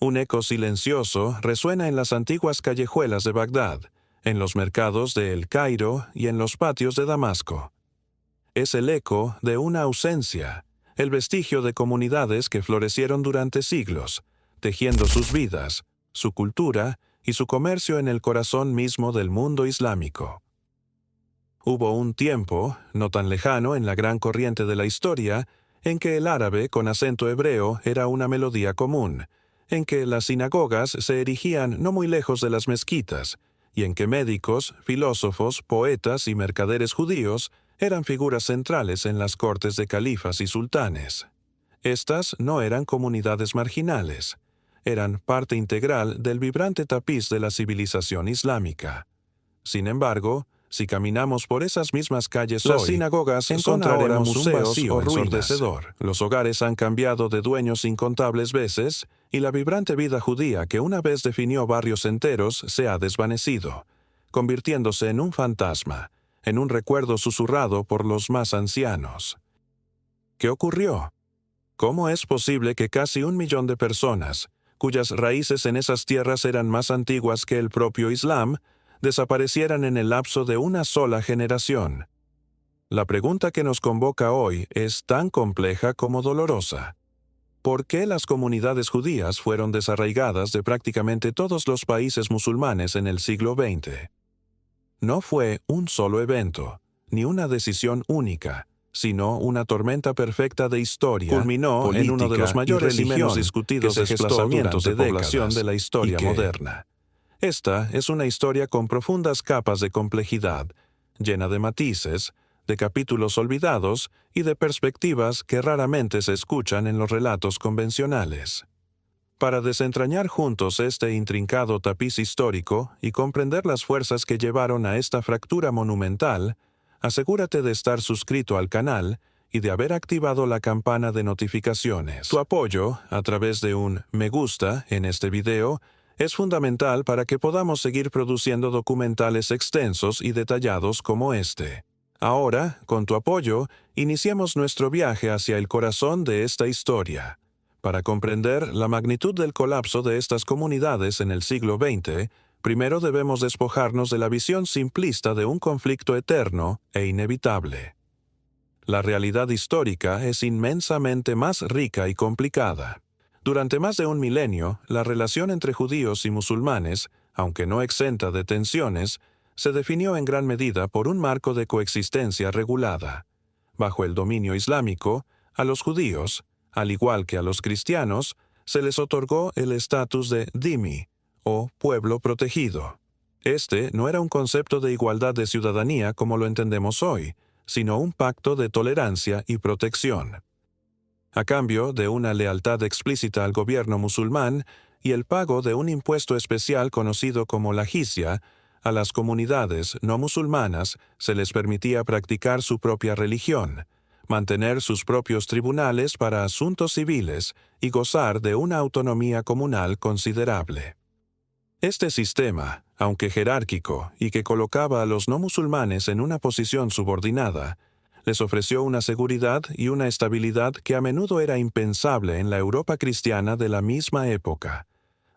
Un eco silencioso resuena en las antiguas callejuelas de Bagdad, en los mercados de El Cairo y en los patios de Damasco. Es el eco de una ausencia, el vestigio de comunidades que florecieron durante siglos, tejiendo sus vidas, su cultura y su comercio en el corazón mismo del mundo islámico. Hubo un tiempo, no tan lejano en la gran corriente de la historia, en que el árabe con acento hebreo era una melodía común, en que las sinagogas se erigían no muy lejos de las mezquitas, y en que médicos, filósofos, poetas y mercaderes judíos eran figuras centrales en las cortes de califas y sultanes. Estas no eran comunidades marginales, eran parte integral del vibrante tapiz de la civilización islámica. Sin embargo, si caminamos por esas mismas calles Las hoy, sinagogas encontraremos son un ahora vacío museos o ensordecedor. Los hogares han cambiado de dueños incontables veces, y la vibrante vida judía que una vez definió barrios enteros se ha desvanecido, convirtiéndose en un fantasma, en un recuerdo susurrado por los más ancianos. ¿Qué ocurrió? ¿Cómo es posible que casi 1 millón de personas, cuyas raíces en esas tierras eran más antiguas que el propio Islam, desaparecieran en el lapso de una sola generación? La pregunta que nos convoca hoy es tan compleja como dolorosa. ¿Por qué las comunidades judías fueron desarraigadas de prácticamente todos los países musulmanes en el siglo XX? No fue un solo evento, ni una decisión única, sino una tormenta perfecta de historia, culminó en uno de los mayores y menos discutidos desplazamientos de de población décadas de la historia y que, moderna. Esta es una historia con profundas capas de complejidad, llena de matices, de capítulos olvidados y de perspectivas que raramente se escuchan en los relatos convencionales. Para desentrañar juntos este intrincado tapiz histórico y comprender las fuerzas que llevaron a esta fractura monumental, asegúrate de estar suscrito al canal y de haber activado la campana de notificaciones. Tu apoyo, a través de un me gusta en este video, es fundamental para que podamos seguir produciendo documentales extensos y detallados como este. Ahora, con tu apoyo, iniciemos nuestro viaje hacia el corazón de esta historia. Para comprender la magnitud del colapso de estas comunidades en el siglo XX, primero debemos despojarnos de la visión simplista de un conflicto eterno e inevitable. La realidad histórica es inmensamente más rica y complicada. Durante más de 1 milenio, la relación entre judíos y musulmanes, aunque no exenta de tensiones, se definió en gran medida por un marco de coexistencia regulada. Bajo el dominio islámico, a los judíos, al igual que a los cristianos, se les otorgó el estatus de dhimmi, o pueblo protegido. Este no era un concepto de igualdad de ciudadanía como lo entendemos hoy, sino un pacto de tolerancia y protección. A cambio de una lealtad explícita al gobierno musulmán y el pago de un impuesto especial conocido como la jizya, a las comunidades no musulmanas se les permitía practicar su propia religión, mantener sus propios tribunales para asuntos civiles y gozar de una autonomía comunal considerable. Este sistema, aunque jerárquico y que colocaba a los no musulmanes en una posición subordinada, les ofreció una seguridad y una estabilidad que a menudo era impensable en la Europa cristiana de la misma época,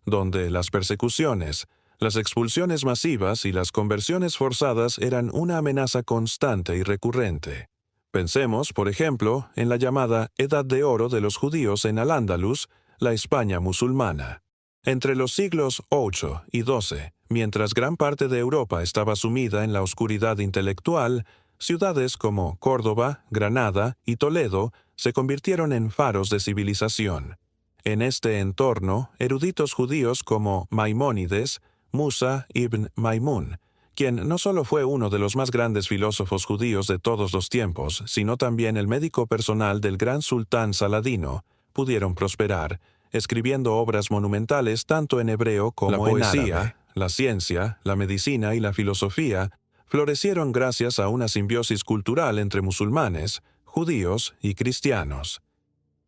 donde las persecuciones, las expulsiones masivas y las conversiones forzadas eran una amenaza constante y recurrente. Pensemos, por ejemplo, en la llamada Edad de Oro de los judíos en Al-Ándalus, la España musulmana. Entre los siglos VIII y XII, mientras gran parte de Europa estaba sumida en la oscuridad intelectual, ciudades como Córdoba, Granada y Toledo se convirtieron en faros de civilización. En este entorno, eruditos judíos como Maimónides, Musa ibn Maimun, quien no solo fue uno de los más grandes filósofos judíos de todos los tiempos, sino también el médico personal del gran sultán Saladino, pudieron prosperar, escribiendo obras monumentales tanto en hebreo como La en poesía, árabe. La ciencia, la medicina y la filosofía florecieron gracias a una simbiosis cultural entre musulmanes, judíos y cristianos.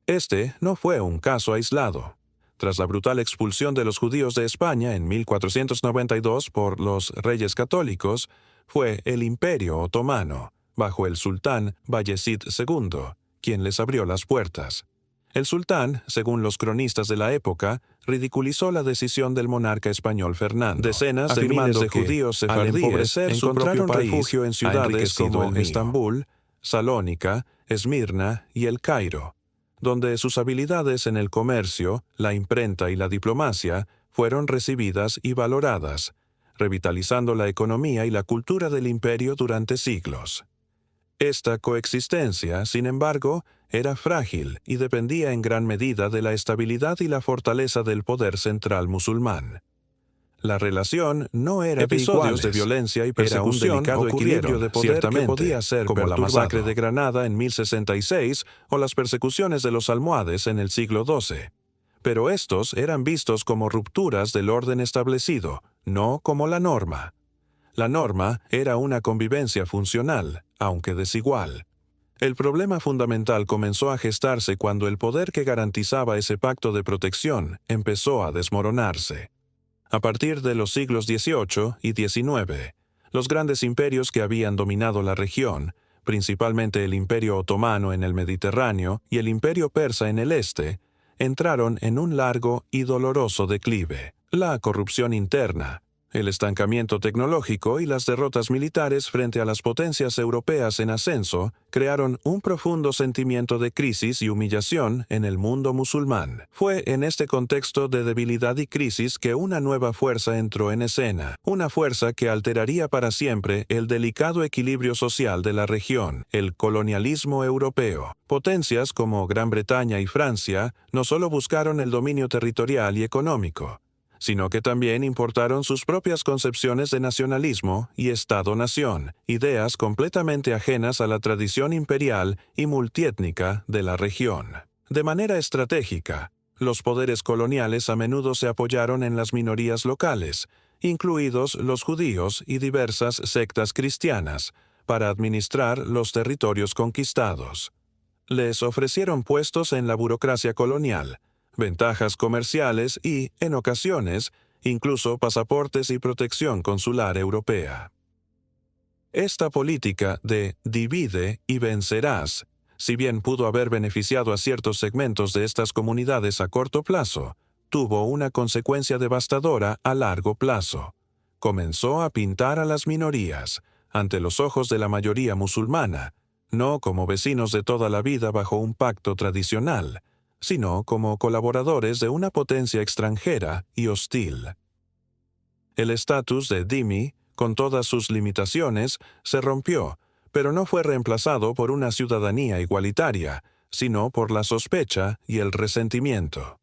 Este no fue un caso aislado. Tras la brutal expulsión de los judíos de España en 1492 por los reyes católicos, fue el Imperio Otomano, bajo el sultán Bayezid II, quien les abrió las puertas. El sultán, según los cronistas de la época, ridiculizó la decisión del monarca español Fernando. Decenas de miles de judíos sefardíes encontraron refugio en ciudades como Estambul, Salónica, Esmirna y El Cairo, donde sus habilidades en el comercio, la imprenta y la diplomacia fueron recibidas y valoradas, revitalizando la economía y la cultura del imperio durante siglos. Esta coexistencia, sin embargo, era frágil y dependía en gran medida de la estabilidad y la fortaleza del poder central musulmán. La relación no era episodios de violencia y persecución, era un delicado equilibrio de poder que podía ser como la masacre de Granada en 1066 o las persecuciones de los almohades en el siglo XII. Pero estos eran vistos como rupturas del orden establecido, no como la norma. La norma era una convivencia funcional, aunque desigual. El problema fundamental comenzó a gestarse cuando el poder que garantizaba ese pacto de protección empezó a desmoronarse. A partir de los siglos XVIII y XIX, los grandes imperios que habían dominado la región, principalmente el Imperio Otomano en el Mediterráneo y el Imperio Persa en el este, entraron en un largo y doloroso declive. La corrupción interna, el estancamiento tecnológico y las derrotas militares frente a las potencias europeas en ascenso crearon un profundo sentimiento de crisis y humillación en el mundo musulmán. Fue en este contexto de debilidad y crisis que una nueva fuerza entró en escena, una fuerza que alteraría para siempre el delicado equilibrio social de la región, el colonialismo europeo. Potencias como Gran Bretaña y Francia no solo buscaron el dominio territorial y económico, sino que también importaron sus propias concepciones de nacionalismo y Estado-nación, ideas completamente ajenas a la tradición imperial y multiétnica de la región. De manera estratégica, los poderes coloniales a menudo se apoyaron en las minorías locales, incluidos los judíos y diversas sectas cristianas, para administrar los territorios conquistados. Les ofrecieron puestos en la burocracia colonial, ventajas comerciales y, en ocasiones, incluso pasaportes y protección consular europea. Esta política de «divide y vencerás», si bien pudo haber beneficiado a ciertos segmentos de estas comunidades a corto plazo, tuvo una consecuencia devastadora a largo plazo. Comenzó a pintar a las minorías, ante los ojos de la mayoría musulmana, no como vecinos de toda la vida bajo un pacto tradicional, sino como colaboradores de una potencia extranjera y hostil. El estatus de dhimmi, con todas sus limitaciones, se rompió, pero no fue reemplazado por una ciudadanía igualitaria, sino por la sospecha y el resentimiento.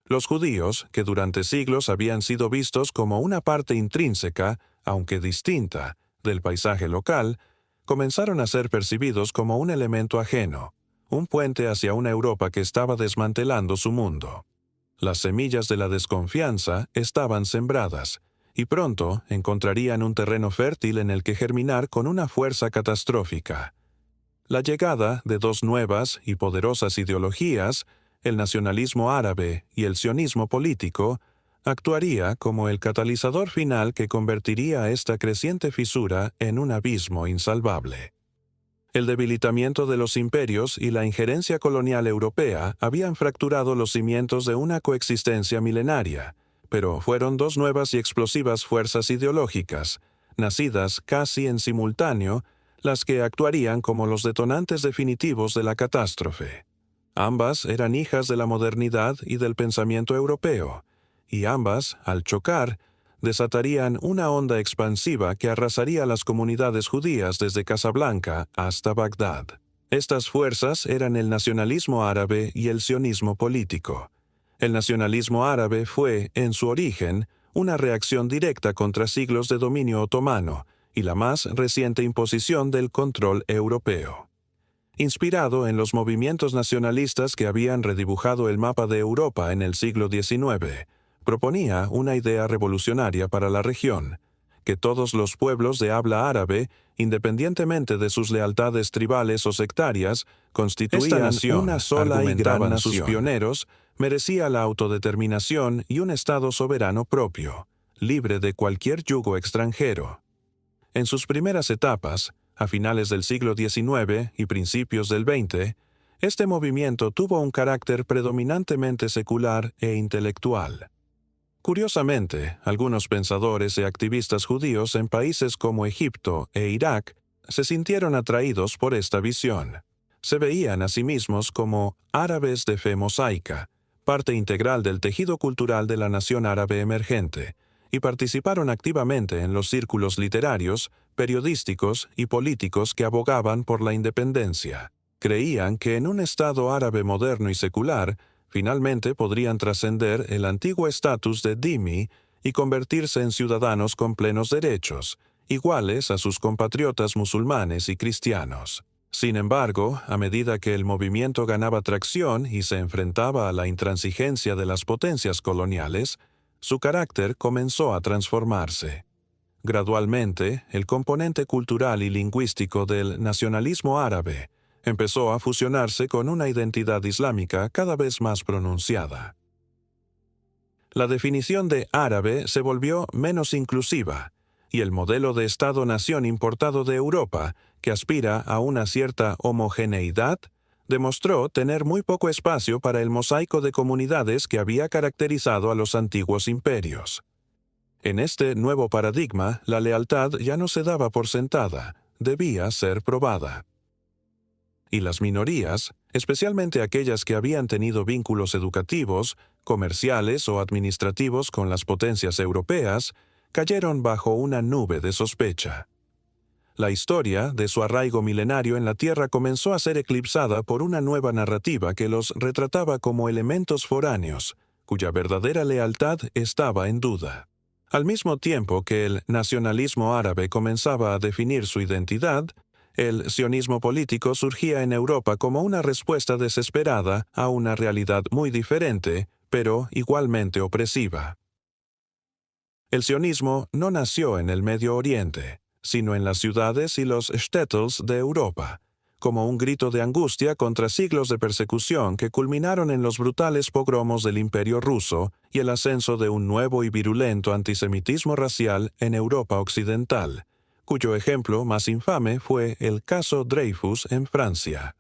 Los judíos, que durante siglos habían sido vistos como una parte intrínseca, aunque distinta, del paisaje local, comenzaron a ser percibidos como un elemento ajeno, un puente hacia una Europa que estaba desmantelando su mundo. Las semillas de la desconfianza estaban sembradas, y pronto encontrarían un terreno fértil en el que germinar con una fuerza catastrófica. La llegada de dos nuevas y poderosas ideologías, el nacionalismo árabe y el sionismo político, actuaría como el catalizador final que convertiría a esta creciente fisura en un abismo insalvable. El debilitamiento de los imperios y la injerencia colonial europea habían fracturado los cimientos de una coexistencia milenaria, pero fueron dos nuevas y explosivas fuerzas ideológicas, nacidas casi en simultáneo, las que actuarían como los detonantes definitivos de la catástrofe. Ambas eran hijas de la modernidad y del pensamiento europeo, y ambas, al chocar, desatarían una onda expansiva que arrasaría las comunidades judías desde Casablanca hasta Bagdad. Estas fuerzas eran el nacionalismo árabe y el sionismo político. El nacionalismo árabe fue, en su origen, una reacción directa contra siglos de dominio otomano y la más reciente imposición del control europeo. Inspirado en los movimientos nacionalistas que habían redibujado el mapa de Europa en el siglo XIX, proponía una idea revolucionaria para la región: que todos los pueblos de habla árabe, independientemente de sus lealtades tribales o sectarias, constituían una sola y gran nación. Sus pioneros, merecía la autodeterminación y un Estado soberano propio, libre de cualquier yugo extranjero. En sus primeras etapas, a finales del siglo XIX y principios del XX, Este movimiento tuvo un carácter predominantemente secular e intelectual. Curiosamente, algunos pensadores y activistas judíos en países como Egipto e Irak se sintieron atraídos por esta visión. Se veían a sí mismos como árabes de fe mosaica, parte integral del tejido cultural de la nación árabe emergente, y participaron activamente en los círculos literarios, periodísticos y políticos que abogaban por la independencia. Creían que en un Estado árabe moderno y secular, finalmente podrían trascender el antiguo estatus de dhimmi y convertirse en ciudadanos con plenos derechos, iguales a sus compatriotas musulmanes y cristianos. Sin embargo, a medida que el movimiento ganaba tracción y se enfrentaba a la intransigencia de las potencias coloniales, su carácter comenzó a transformarse. Gradualmente, el componente cultural y lingüístico del nacionalismo árabe empezó a fusionarse con una identidad islámica cada vez más pronunciada. La definición de árabe se volvió menos inclusiva, y el modelo de Estado-nación importado de Europa, que aspira a una cierta homogeneidad, demostró tener muy poco espacio para el mosaico de comunidades que había caracterizado a los antiguos imperios. En este nuevo paradigma, la lealtad ya no se daba por sentada, debía ser probada. Y las minorías, especialmente aquellas que habían tenido vínculos educativos, comerciales o administrativos con las potencias europeas, cayeron bajo una nube de sospecha. La historia de su arraigo milenario en la tierra comenzó a ser eclipsada por una nueva narrativa que los retrataba como elementos foráneos, cuya verdadera lealtad estaba en duda. Al mismo tiempo que el nacionalismo árabe comenzaba a definir su identidad, el sionismo político surgía en Europa como una respuesta desesperada a una realidad muy diferente, pero igualmente opresiva. El sionismo no nació en el Medio Oriente, sino en las ciudades y los shtetls de Europa, como un grito de angustia contra siglos de persecución que culminaron en los brutales pogromos del Imperio ruso y el ascenso de un nuevo y virulento antisemitismo racial en Europa occidental, cuyo ejemplo más infame fue el caso Dreyfus en Francia.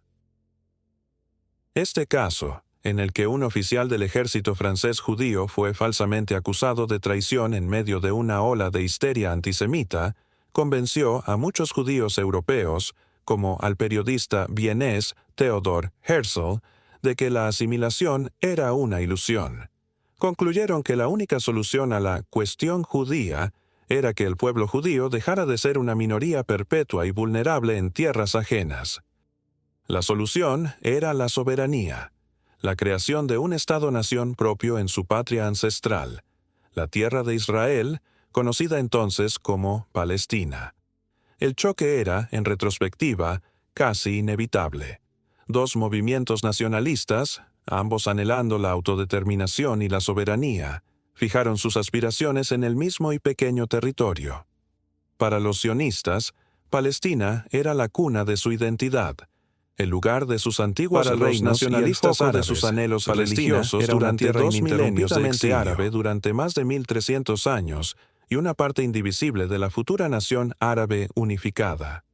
Este caso, en el que un oficial del ejército francés judío fue falsamente acusado de traición en medio de una ola de histeria antisemita, convenció a muchos judíos europeos, como al periodista vienés Theodor Herzl, de que la asimilación era una ilusión. Concluyeron que la única solución a la cuestión judía era que el pueblo judío dejara de ser una minoría perpetua y vulnerable en tierras ajenas. La solución era la soberanía, la creación de un Estado-nación propio en su patria ancestral, la tierra de Israel, conocida entonces como Palestina. El choque era, en retrospectiva, casi inevitable. Dos movimientos nacionalistas, ambos anhelando la autodeterminación y la soberanía, fijaron sus aspiraciones en el mismo y pequeño territorio. Para los sionistas, Palestina era la cuna de su identidad, el lugar de sus antiguos reinos nacionalistas y de sus anhelos religiosos durante 2 milenios de exilio árabe durante más de 1300 años y una parte indivisible de la futura nación árabe unificada.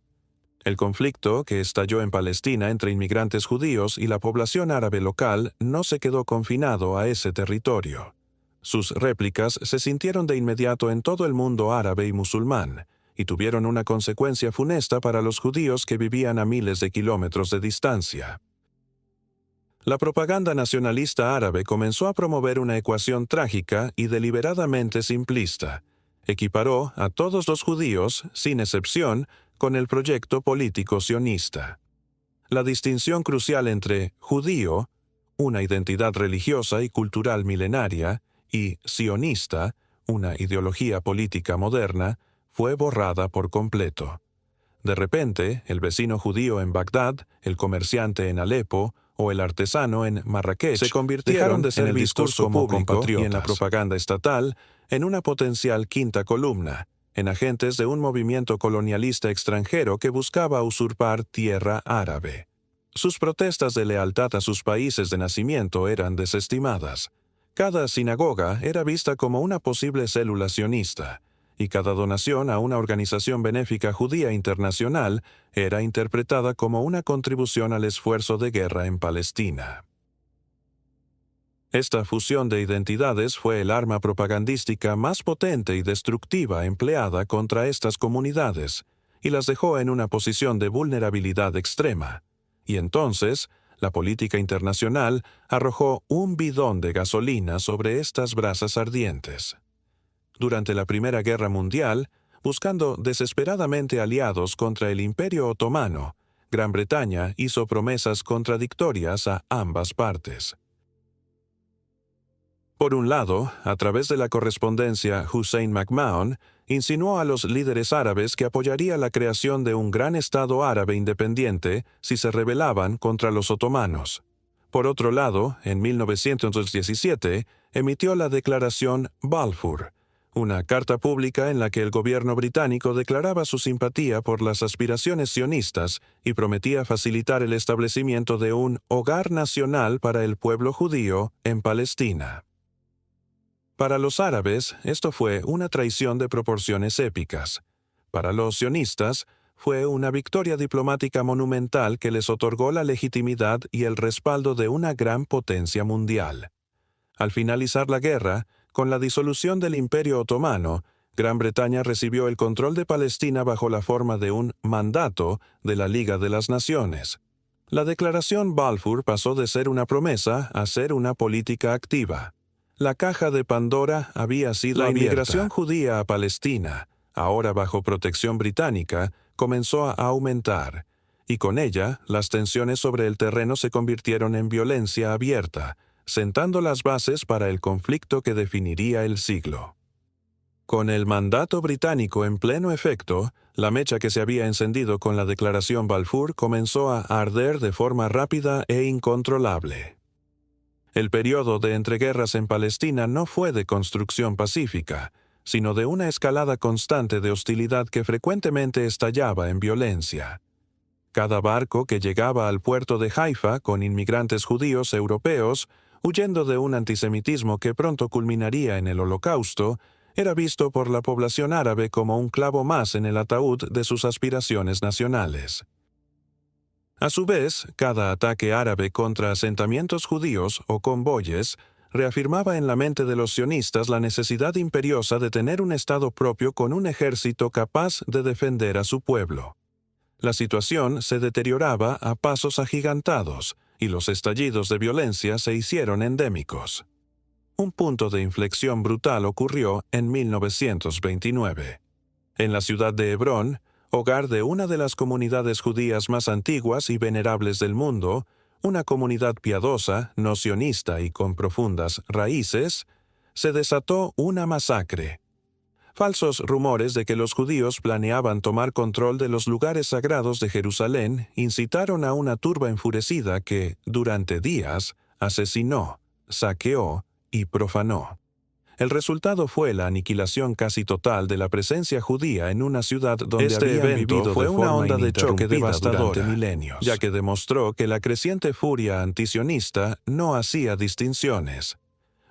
El conflicto que estalló en Palestina entre inmigrantes judíos y la población árabe local no se quedó confinado a ese territorio. Sus réplicas se sintieron de inmediato en todo el mundo árabe y musulmán, y tuvieron una consecuencia funesta para los judíos que vivían a miles de kilómetros de distancia. La propaganda nacionalista árabe comenzó a promover una ecuación trágica y deliberadamente simplista. Equiparó a todos los judíos, sin excepción, con el proyecto político sionista. La distinción crucial entre judío, una identidad religiosa y cultural milenaria, y sionista, una ideología política moderna, fue borrada por completo. De repente, el vecino judío en Bagdad, el comerciante en Alepo o el artesano en Marrakech se convirtieron de ser en el discurso público y en la propaganda estatal en una potencial quinta columna, en agentes de un movimiento colonialista extranjero que buscaba usurpar tierra árabe. Sus protestas de lealtad a sus países de nacimiento eran desestimadas. Cada sinagoga era vista como una posible célula sionista, y cada donación a una organización benéfica judía internacional era interpretada como una contribución al esfuerzo de guerra en Palestina. Esta fusión de identidades fue el arma propagandística más potente y destructiva empleada contra estas comunidades, y las dejó en una posición de vulnerabilidad extrema. Y entonces, la política internacional arrojó un bidón de gasolina sobre estas brasas ardientes. Durante la Primera Guerra Mundial, buscando desesperadamente aliados contra el Imperio Otomano, Gran Bretaña hizo promesas contradictorias a ambas partes. Por un lado, a través de la correspondencia, Hussein McMahon insinuó a los líderes árabes que apoyaría la creación de un gran Estado árabe independiente si se rebelaban contra los otomanos. Por otro lado, en 1917, emitió la Declaración Balfour, una carta pública en la que el gobierno británico declaraba su simpatía por las aspiraciones sionistas y prometía facilitar el establecimiento de un hogar nacional para el pueblo judío en Palestina. Para los árabes, esto fue una traición de proporciones épicas. Para los sionistas, fue una victoria diplomática monumental que les otorgó la legitimidad y el respaldo de una gran potencia mundial. Al finalizar la guerra, con la disolución del Imperio Otomano, Gran Bretaña recibió el control de Palestina bajo la forma de un mandato de la Liga de las Naciones. La Declaración Balfour pasó de ser una promesa a ser una política activa. La caja de Pandora había sido abierta. La inmigración judía a Palestina, ahora bajo protección británica, comenzó a aumentar, y con ella las tensiones sobre el terreno se convirtieron en violencia abierta, sentando las bases para el conflicto que definiría el siglo. Con el mandato británico en pleno efecto, la mecha que se había encendido con la Declaración Balfour comenzó a arder de forma rápida e incontrolable. El periodo de entreguerras en Palestina no fue de construcción pacífica, sino de una escalada constante de hostilidad que frecuentemente estallaba en violencia. Cada barco que llegaba al puerto de Haifa con inmigrantes judíos europeos, huyendo de un antisemitismo que pronto culminaría en el Holocausto, era visto por la población árabe como un clavo más en el ataúd de sus aspiraciones nacionales. A su vez, cada ataque árabe contra asentamientos judíos o convoyes reafirmaba en la mente de los sionistas la necesidad imperiosa de tener un Estado propio con un ejército capaz de defender a su pueblo. La situación se deterioraba a pasos agigantados y los estallidos de violencia se hicieron endémicos. Un punto de inflexión brutal ocurrió en 1929. En la ciudad de Hebrón, hogar de una de las comunidades judías más antiguas y venerables del mundo, una comunidad piadosa, no sionista y con profundas raíces, se desató una masacre. Falsos rumores de que los judíos planeaban tomar control de los lugares sagrados de Jerusalén incitaron a una turba enfurecida que, durante días, asesinó, saqueó y profanó. El resultado fue la aniquilación casi total de la presencia judía en una ciudad donde este evento fue una onda de choque devastadora, ya que demostró que la creciente furia antisionista no hacía distinciones.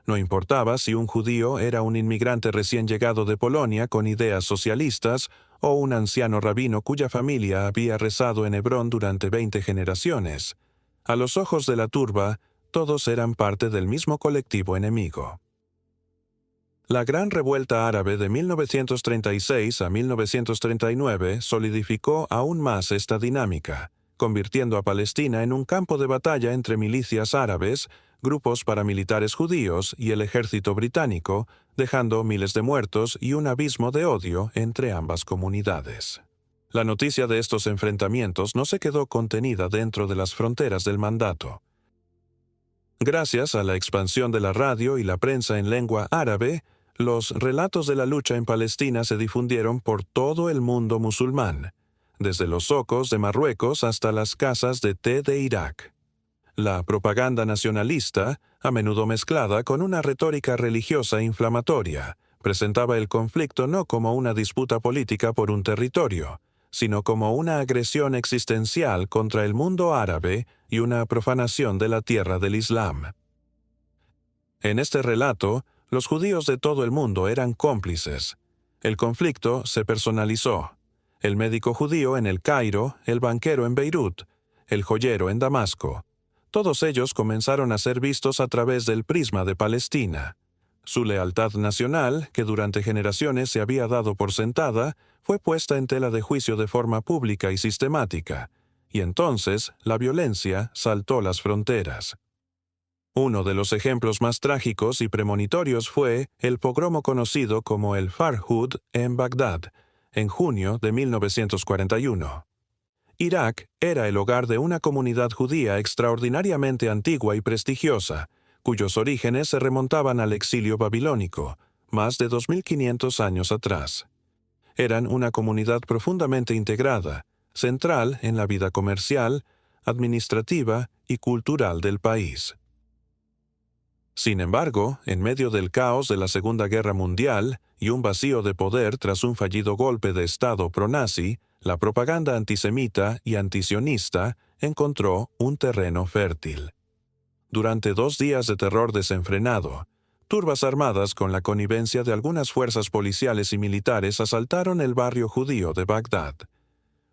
No importaba si un judío era un inmigrante recién llegado de Polonia con ideas socialistas o un anciano rabino cuya familia había rezado en Hebrón durante 20 generaciones. A los ojos de la turba, todos eran parte del mismo colectivo enemigo. La Gran Revuelta Árabe de 1936 a 1939 solidificó aún más esta dinámica, convirtiendo a Palestina en un campo de batalla entre milicias árabes, grupos paramilitares judíos y el ejército británico, dejando miles de muertos y un abismo de odio entre ambas comunidades. La noticia de estos enfrentamientos no se quedó contenida dentro de las fronteras del mandato. Gracias a la expansión de la radio y la prensa en lengua árabe, los relatos de la lucha en Palestina se difundieron por todo el mundo musulmán, desde los zocos de Marruecos hasta las casas de té de Irak. La propaganda nacionalista, a menudo mezclada con una retórica religiosa inflamatoria, presentaba el conflicto no como una disputa política por un territorio, sino como una agresión existencial contra el mundo árabe y una profanación de la tierra del Islam. En este relato, los judíos de todo el mundo eran cómplices. El conflicto se personalizó. El médico judío en el Cairo, el banquero en Beirut, el joyero en Damasco. Todos ellos comenzaron a ser vistos a través del prisma de Palestina. Su lealtad nacional, que durante generaciones se había dado por sentada, fue puesta en tela de juicio de forma pública y sistemática, y entonces la violencia saltó las fronteras. Uno de los ejemplos más trágicos y premonitorios fue el pogromo conocido como el Farhud en Bagdad, en junio de 1941. Irak era el hogar de una comunidad judía extraordinariamente antigua y prestigiosa, cuyos orígenes se remontaban al exilio babilónico, más de 2500 años atrás. Eran una comunidad profundamente integrada, central en la vida comercial, administrativa y cultural del país. Sin embargo, en medio del caos de la Segunda Guerra Mundial y un vacío de poder tras un fallido golpe de Estado pro-nazi, la propaganda antisemita y antisionista encontró un terreno fértil. Durante 2 días de terror desenfrenado, turbas armadas con la connivencia de algunas fuerzas policiales y militares asaltaron el barrio judío de Bagdad.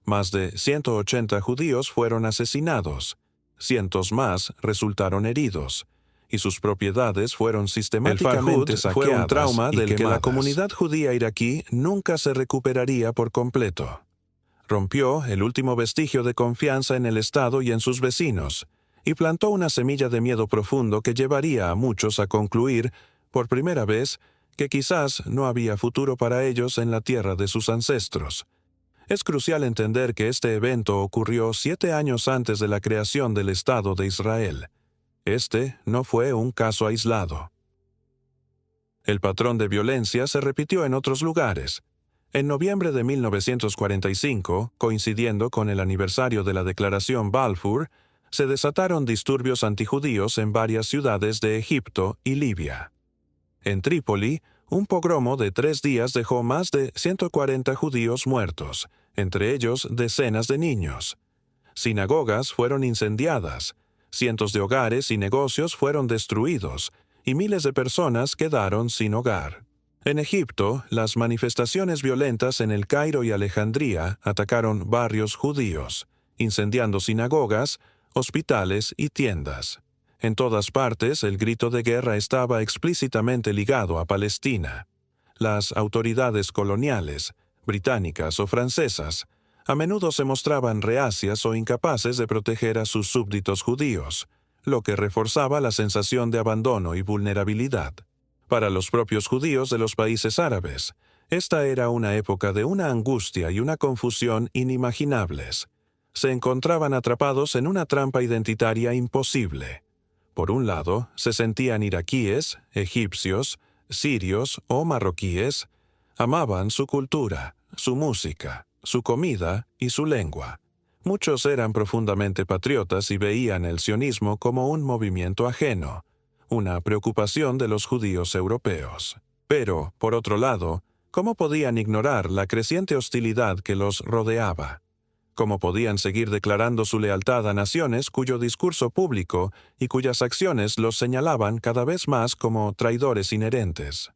Más de 180 judíos fueron asesinados, cientos más resultaron heridos, y sus propiedades fueron sistemáticamente saqueadas. Fue un trauma del que la comunidad judía iraquí nunca se recuperaría por completo. Rompió el último vestigio de confianza en el Estado y en sus vecinos, y plantó una semilla de miedo profundo que llevaría a muchos a concluir, por primera vez, que quizás no había futuro para ellos en la tierra de sus ancestros. Es crucial entender que este evento ocurrió 7 años antes de la creación del Estado de Israel. Este no fue un caso aislado. El patrón de violencia se repitió en otros lugares. En noviembre de 1945, coincidiendo con el aniversario de la Declaración Balfour, se desataron disturbios antijudíos en varias ciudades de Egipto y Libia. En Trípoli, un pogromo de 3 días dejó más de 140 judíos muertos, entre ellos decenas de niños. Sinagogas fueron incendiadas, cientos de hogares y negocios fueron destruidos, y miles de personas quedaron sin hogar. En Egipto, las manifestaciones violentas en el Cairo y Alejandría atacaron barrios judíos, incendiando sinagogas, hospitales y tiendas. En todas partes, el grito de guerra estaba explícitamente ligado a Palestina. Las autoridades coloniales, británicas o francesas, a menudo se mostraban reacias o incapaces de proteger a sus súbditos judíos, lo que reforzaba la sensación de abandono y vulnerabilidad. Para los propios judíos de los países árabes, esta era una época de una angustia y una confusión inimaginables. Se encontraban atrapados en una trampa identitaria imposible. Por un lado, se sentían iraquíes, egipcios, sirios o marroquíes. Amaban su cultura, su música, su comida y su lengua. Muchos eran profundamente patriotas y veían el sionismo como un movimiento ajeno, una preocupación de los judíos europeos. Pero, por otro lado, ¿cómo podían ignorar la creciente hostilidad que los rodeaba? ¿Cómo podían seguir declarando su lealtad a naciones cuyo discurso público y cuyas acciones los señalaban cada vez más como traidores inherentes?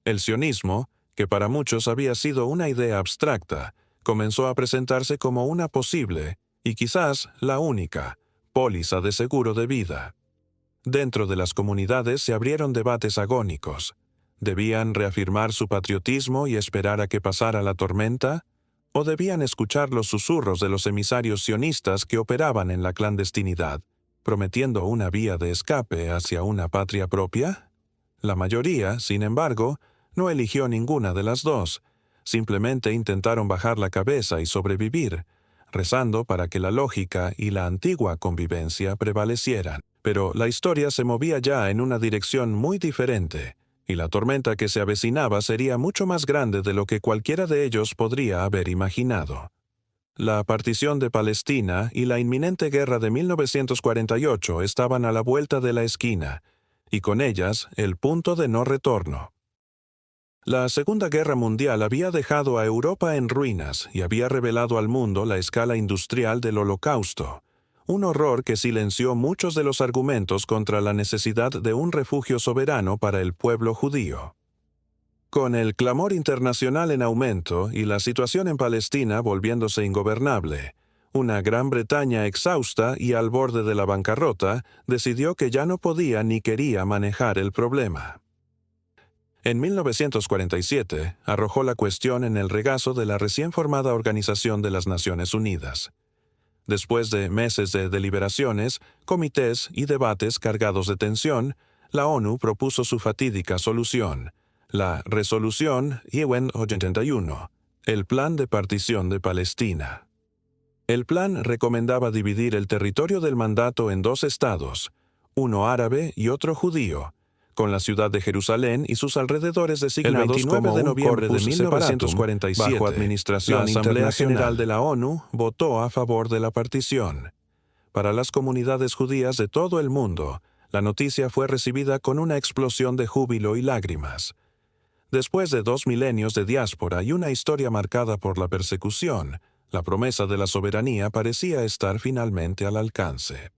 El sionismo, que para muchos había sido una idea abstracta, comenzó a presentarse como una posible, y quizás la única, póliza de seguro de vida. Dentro de las comunidades se abrieron debates agónicos. ¿Debían reafirmar su patriotismo y esperar a que pasara la tormenta? ¿O debían escuchar los susurros de los emisarios sionistas que operaban en la clandestinidad, prometiendo una vía de escape hacia una patria propia? La mayoría, sin embargo, no eligió ninguna de las dos. Simplemente intentaron bajar la cabeza y sobrevivir, rezando para que la lógica y la antigua convivencia prevalecieran. Pero la historia se movía ya en una dirección muy diferente, y la tormenta que se avecinaba sería mucho más grande de lo que cualquiera de ellos podría haber imaginado. La partición de Palestina y la inminente guerra de 1948 estaban a la vuelta de la esquina, y con ellas el punto de no retorno. La Segunda Guerra Mundial había dejado a Europa en ruinas y había revelado al mundo la escala industrial del Holocausto, un horror que silenció muchos de los argumentos contra la necesidad de un refugio soberano para el pueblo judío. Con el clamor internacional en aumento y la situación en Palestina volviéndose ingobernable, una Gran Bretaña exhausta y al borde de la bancarrota decidió que ya no podía ni quería manejar el problema. En 1947 arrojó la cuestión en el regazo de la recién formada Organización de las Naciones Unidas. Después de meses de deliberaciones, comités y debates cargados de tensión, la ONU propuso su fatídica solución, la Resolución UN 81, el Plan de Partición de Palestina. El plan recomendaba dividir el territorio del mandato en dos estados, uno árabe y otro judío, con la ciudad de Jerusalén y sus alrededores designados El 29 como de un noviembre de corpus 1947. bajo administración La Asamblea General internacional. de la ONU votó a favor de la partición. Para las comunidades judías de todo el mundo, la noticia fue recibida con una explosión de júbilo y lágrimas. Después de 2 milenios de diáspora y una historia marcada por la persecución, la promesa de la soberanía parecía estar finalmente al alcance.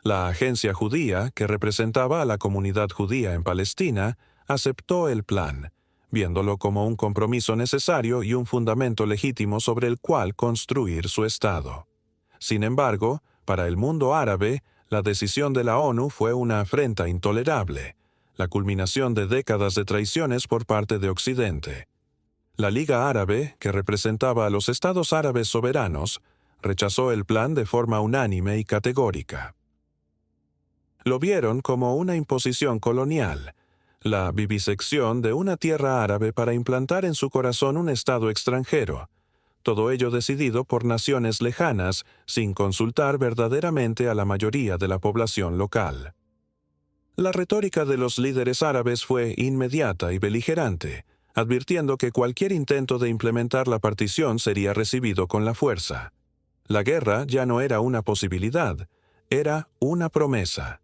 La agencia judía, que representaba a la comunidad judía en Palestina, aceptó el plan, viéndolo como un compromiso necesario y un fundamento legítimo sobre el cual construir su Estado. Sin embargo, para el mundo árabe, la decisión de la ONU fue una afrenta intolerable, la culminación de décadas de traiciones por parte de Occidente. La Liga Árabe, que representaba a los estados árabes soberanos, rechazó el plan de forma unánime y categórica. Lo vieron como una imposición colonial, la vivisección de una tierra árabe para implantar en su corazón un estado extranjero, todo ello decidido por naciones lejanas sin consultar verdaderamente a la mayoría de la población local. La retórica de los líderes árabes fue inmediata y beligerante, advirtiendo que cualquier intento de implementar la partición sería recibido con la fuerza. La guerra ya no era una posibilidad, era una promesa.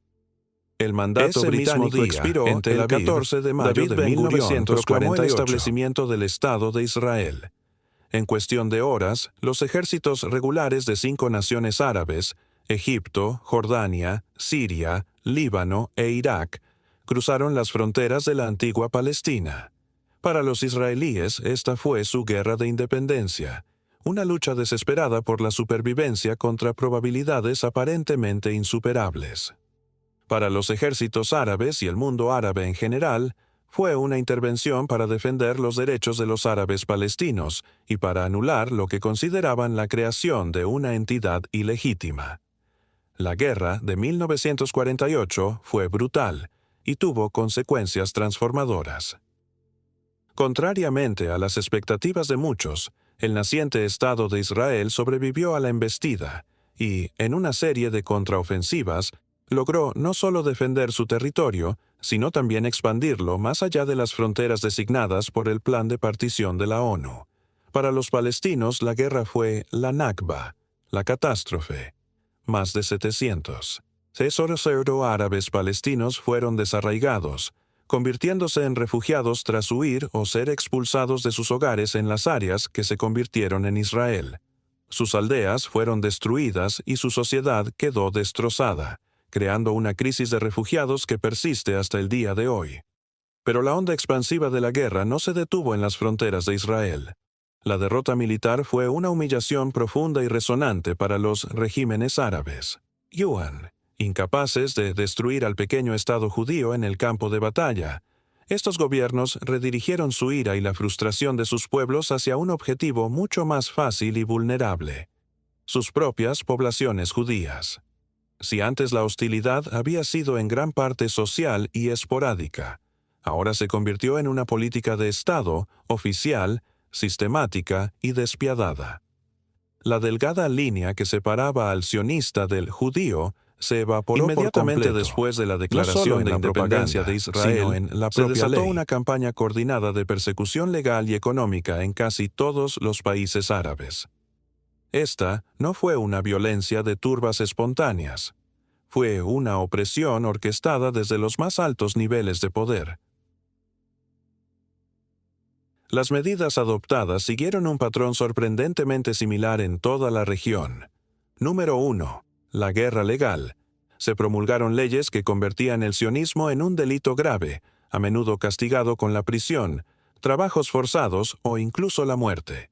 El mandato Ese mismo británico día, expiró en Tel el Aviv, 14 de mayo David de Ben-Gurión 1948, proclamó el 48. establecimiento del Estado de Israel. En cuestión de horas, los ejércitos regulares de 5 naciones árabes, Egipto, Jordania, Siria, Líbano e Irak, cruzaron las fronteras de la antigua Palestina. Para los israelíes, esta fue su guerra de independencia, una lucha desesperada por la supervivencia contra probabilidades aparentemente insuperables. Para los ejércitos árabes y el mundo árabe en general, fue una intervención para defender los derechos de los árabes palestinos y para anular lo que consideraban la creación de una entidad ilegítima. La guerra de 1948 fue brutal y tuvo consecuencias transformadoras. Contrariamente a las expectativas de muchos, el naciente Estado de Israel sobrevivió a la embestida y, en una serie de contraofensivas, logró no solo defender su territorio, sino también expandirlo más allá de las fronteras designadas por el plan de partición de la ONU. Para los palestinos, la guerra fue la Nakba, la catástrofe. Más de 700 árabes palestinos fueron desarraigados, convirtiéndose en refugiados tras huir o ser expulsados de sus hogares en las áreas que se convirtieron en Israel. Sus aldeas fueron destruidas y su sociedad quedó destrozada, creando una crisis de refugiados que persiste hasta el día de hoy. Pero la onda expansiva de la guerra no se detuvo en las fronteras de Israel. La derrota militar fue una humillación profunda y resonante para los regímenes árabes. Incapaces de destruir al pequeño Estado judío en el campo de batalla, estos gobiernos redirigieron su ira y la frustración de sus pueblos hacia un objetivo mucho más fácil y vulnerable: sus propias poblaciones judías. Si antes la hostilidad había sido en gran parte social y esporádica, ahora se convirtió en una política de Estado, oficial, sistemática y despiadada. La delgada línea que separaba al sionista del judío se evaporó inmediatamente por completo. después de la No declaración solo en de la independencia propaganda, de Israel. sino en la Se propia desató ley. una campaña coordinada de persecución legal y económica en casi todos los países árabes. Esta no fue una violencia de turbas espontáneas. Fue una opresión orquestada desde los más altos niveles de poder. Las medidas adoptadas siguieron un patrón sorprendentemente similar en toda la región. Número 1. La guerra legal. Se promulgaron leyes que convertían el sionismo en un delito grave, a menudo castigado con la prisión, trabajos forzados o incluso la muerte.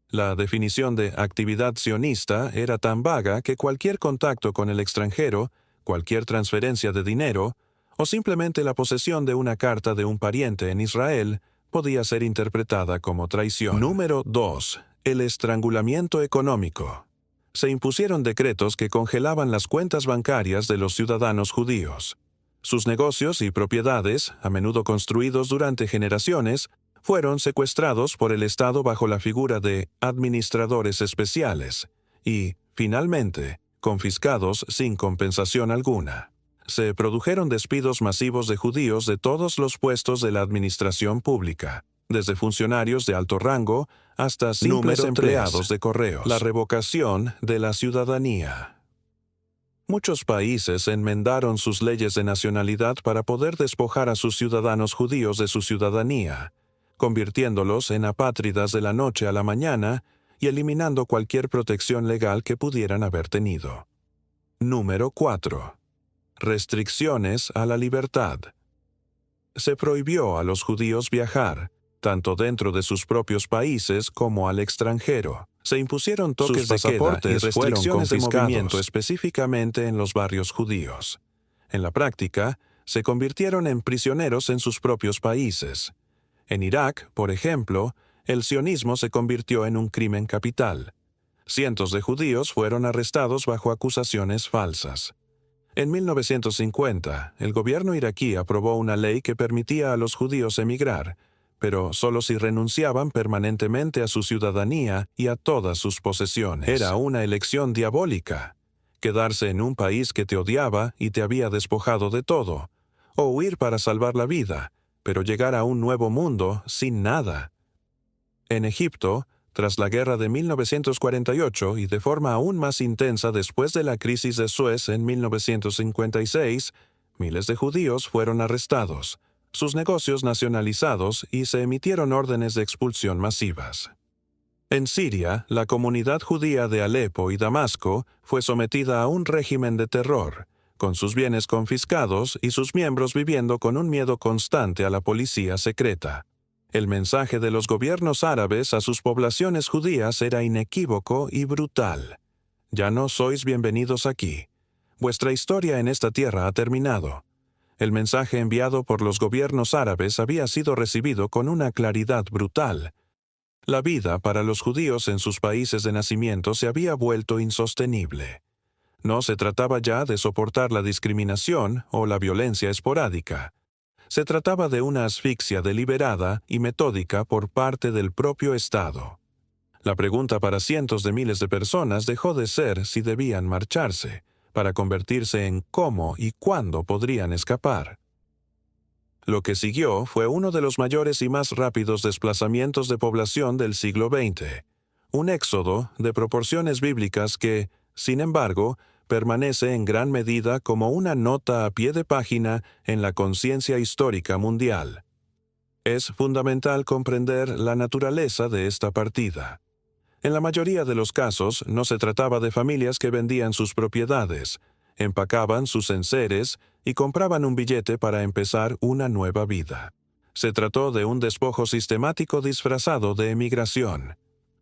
La definición de actividad sionista era tan vaga que cualquier contacto con el extranjero, cualquier transferencia de dinero, o simplemente la posesión de una carta de un pariente en Israel podía ser interpretada como traición. Número 2. El estrangulamiento económico. Se impusieron decretos que congelaban las cuentas bancarias de los ciudadanos judíos. Sus negocios y propiedades, a menudo construidos durante generaciones, fueron secuestrados por el Estado bajo la figura de administradores especiales y, finalmente, confiscados sin compensación alguna. Se produjeron despidos masivos de judíos de todos los puestos de la administración pública, desde funcionarios de alto rango hasta simples empleados de correos. La revocación de la ciudadanía. Muchos países enmendaron sus leyes de nacionalidad para poder despojar a sus ciudadanos judíos de su ciudadanía, convirtiéndolos en apátridas de la noche a la mañana y eliminando cualquier protección legal que pudieran haber tenido. Número 4. Restricciones a la libertad. Se prohibió a los judíos viajar, tanto dentro de sus propios países como al extranjero. Se impusieron toques de queda y restricciones de movimiento específicamente en los barrios judíos. En la práctica, se convirtieron en prisioneros en sus propios países. En Irak, por ejemplo, el sionismo se convirtió en un crimen capital. Cientos de judíos fueron arrestados bajo acusaciones falsas. En 1950, el gobierno iraquí aprobó una ley que permitía a los judíos emigrar, pero solo si renunciaban permanentemente a su ciudadanía y a todas sus posesiones. Era una elección diabólica: quedarse en un país que te odiaba y te había despojado de todo, o huir para salvar la vida, pero llegar a un nuevo mundo sin nada. En Egipto, tras la guerra de 1948 y de forma aún más intensa después de la crisis de Suez en 1956, miles de judíos fueron arrestados, sus negocios nacionalizados y se emitieron órdenes de expulsión masivas. En Siria, la comunidad judía de Alepo y Damasco fue sometida a un régimen de terror, con sus bienes confiscados y sus miembros viviendo con un miedo constante a la policía secreta. El mensaje de los gobiernos árabes a sus poblaciones judías era inequívoco y brutal: ya no sois bienvenidos aquí. Vuestra historia en esta tierra ha terminado. El mensaje enviado por los gobiernos árabes había sido recibido con una claridad brutal. La vida para los judíos en sus países de nacimiento se había vuelto insostenible. No se trataba ya de soportar la discriminación o la violencia esporádica. Se trataba de una asfixia deliberada y metódica por parte del propio Estado. La pregunta para cientos de miles de personas dejó de ser si debían marcharse, para convertirse en cómo y cuándo podrían escapar. Lo que siguió fue uno de los mayores y más rápidos desplazamientos de población del siglo XX, un éxodo de proporciones bíblicas que, sin embargo, permanece en gran medida como una nota a pie de página en la conciencia histórica mundial. Es fundamental comprender la naturaleza de esta partida. En la mayoría de los casos, no se trataba de familias que vendían sus propiedades, empacaban sus enseres y compraban un billete para empezar una nueva vida. Se trató de un despojo sistemático disfrazado de emigración.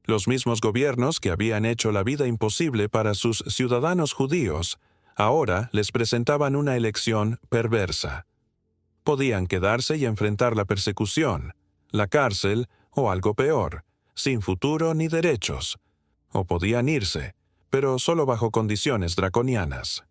Los mismos gobiernos que habían hecho la vida imposible para sus ciudadanos judíos, ahora les presentaban una elección perversa. Podían quedarse y enfrentar la persecución, la cárcel o algo peor, sin futuro ni derechos. O podían irse, pero solo bajo condiciones draconianas.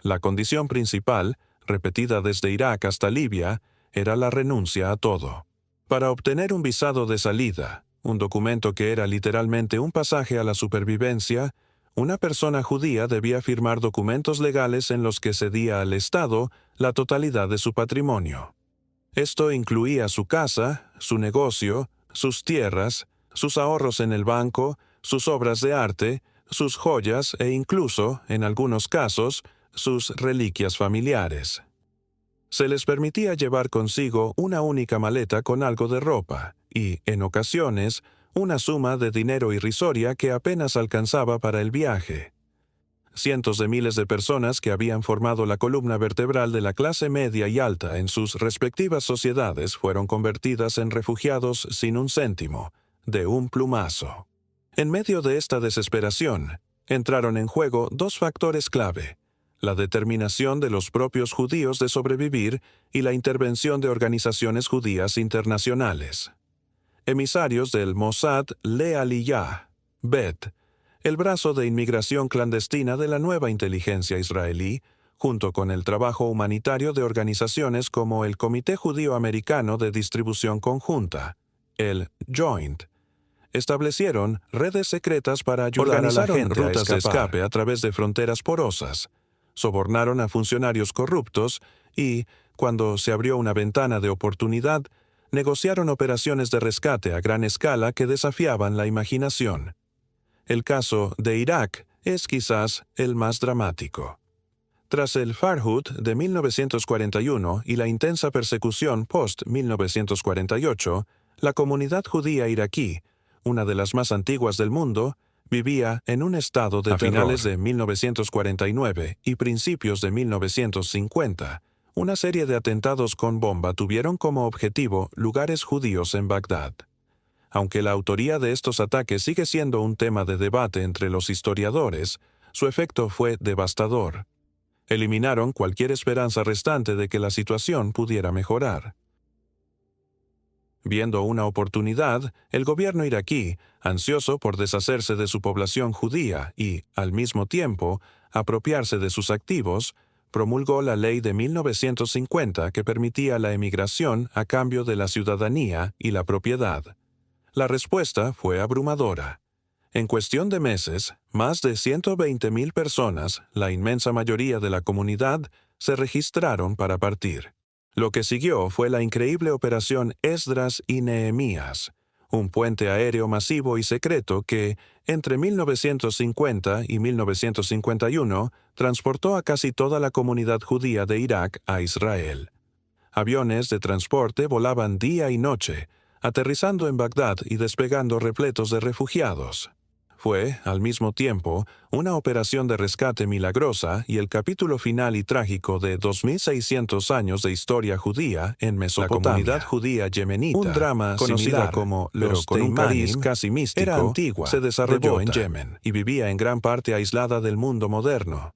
La condición principal, repetida desde Irak hasta Libia, era la renuncia a todo. Para obtener un visado de salida, un documento que era literalmente un pasaje a la supervivencia, una persona judía debía firmar documentos legales en los que cedía al Estado la totalidad de su patrimonio. Esto incluía su casa, su negocio, sus tierras, sus ahorros en el banco, sus obras de arte, sus joyas e incluso, en algunos casos, sus reliquias familiares. Se les permitía llevar consigo una única maleta con algo de ropa y, en ocasiones, una suma de dinero irrisoria que apenas alcanzaba para el viaje. Cientos de miles de personas que habían formado la columna vertebral de la clase media y alta en sus respectivas sociedades fueron convertidas en refugiados sin un céntimo, de un plumazo. En medio de esta desesperación, entraron en juego dos factores clave: la determinación de los propios judíos de sobrevivir y la intervención de organizaciones judías internacionales. Emisarios del Mossad Le'Aliyah, Bet, el brazo de inmigración clandestina de la nueva inteligencia israelí, junto con el trabajo humanitario de organizaciones como el Comité Judío Americano de Distribución Conjunta, el Joint, establecieron redes secretas para ayudar a la gente rutas de escape a través de fronteras porosas, sobornaron a funcionarios corruptos y, cuando se abrió una ventana de oportunidad, negociaron operaciones de rescate a gran escala que desafiaban la imaginación. El caso de Irak es quizás el más dramático. Tras el Farhud de 1941 y la intensa persecución post-1948, la comunidad judía iraquí, una de las más antiguas del mundo, vivía en un estado de terror. A finales de 1949 y principios de 1950, una serie de atentados con bomba tuvieron como objetivo lugares judíos en Bagdad. Aunque la autoría de estos ataques sigue siendo un tema de debate entre los historiadores, su efecto fue devastador. Eliminaron cualquier esperanza restante de que la situación pudiera mejorar. Viendo una oportunidad, el gobierno iraquí, ansioso por deshacerse de su población judía y, al mismo tiempo, apropiarse de sus activos, promulgó la ley de 1950 que permitía la emigración a cambio de la ciudadanía y la propiedad. La respuesta fue abrumadora. En cuestión de meses, más de 120,000 personas, la inmensa mayoría de la comunidad, se registraron para partir. Lo que siguió fue la increíble operación Esdras y Nehemías, un puente aéreo masivo y secreto que, entre 1950 y 1951, transportó a casi toda la comunidad judía de Irak a Israel. Aviones de transporte volaban día y noche, aterrizando en Bagdad y despegando repletos de refugiados. Fue, al mismo tiempo, una operación de rescate milagrosa y el capítulo final y trágico de 2,600 años de historia judía en Mesopotamia. La comunidad judía yemenita, un drama conocida como los Teimanis, casi místico, era antigua, se desarrolló en Yemen y vivía en gran parte aislada del mundo moderno.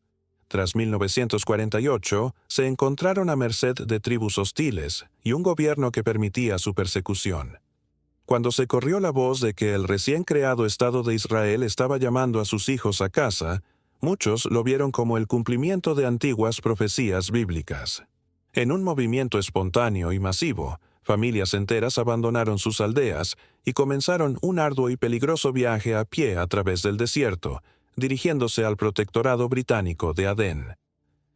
Tras 1948, se encontraron a merced de tribus hostiles y un gobierno que permitía su persecución. Cuando se corrió la voz de que el recién creado Estado de Israel estaba llamando a sus hijos a casa, muchos lo vieron como el cumplimiento de antiguas profecías bíblicas. En un movimiento espontáneo y masivo, familias enteras abandonaron sus aldeas y comenzaron un arduo y peligroso viaje a pie a través del desierto, dirigiéndose al protectorado británico de Adén.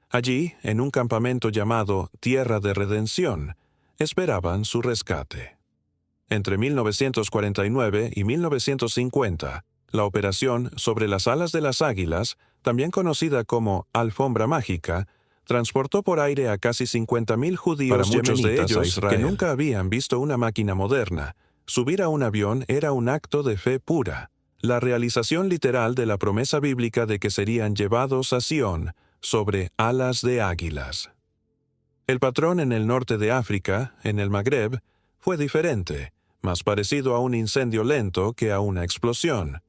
Allí, en un campamento llamado Tierra de Redención, esperaban su rescate. Entre 1949 y 1950, la operación Sobre las alas de las águilas, también conocida como Alfombra Mágica, transportó por aire a casi 50,000 judíos, muchos de ellos que nunca habían visto una máquina moderna. Subir a un avión era un acto de fe pura, la realización literal de la promesa bíblica de que serían llevados a Sión sobre alas de águilas. El patrón en el norte de África, en el Magreb, fue diferente, más parecido a un incendio lento que a una explosión.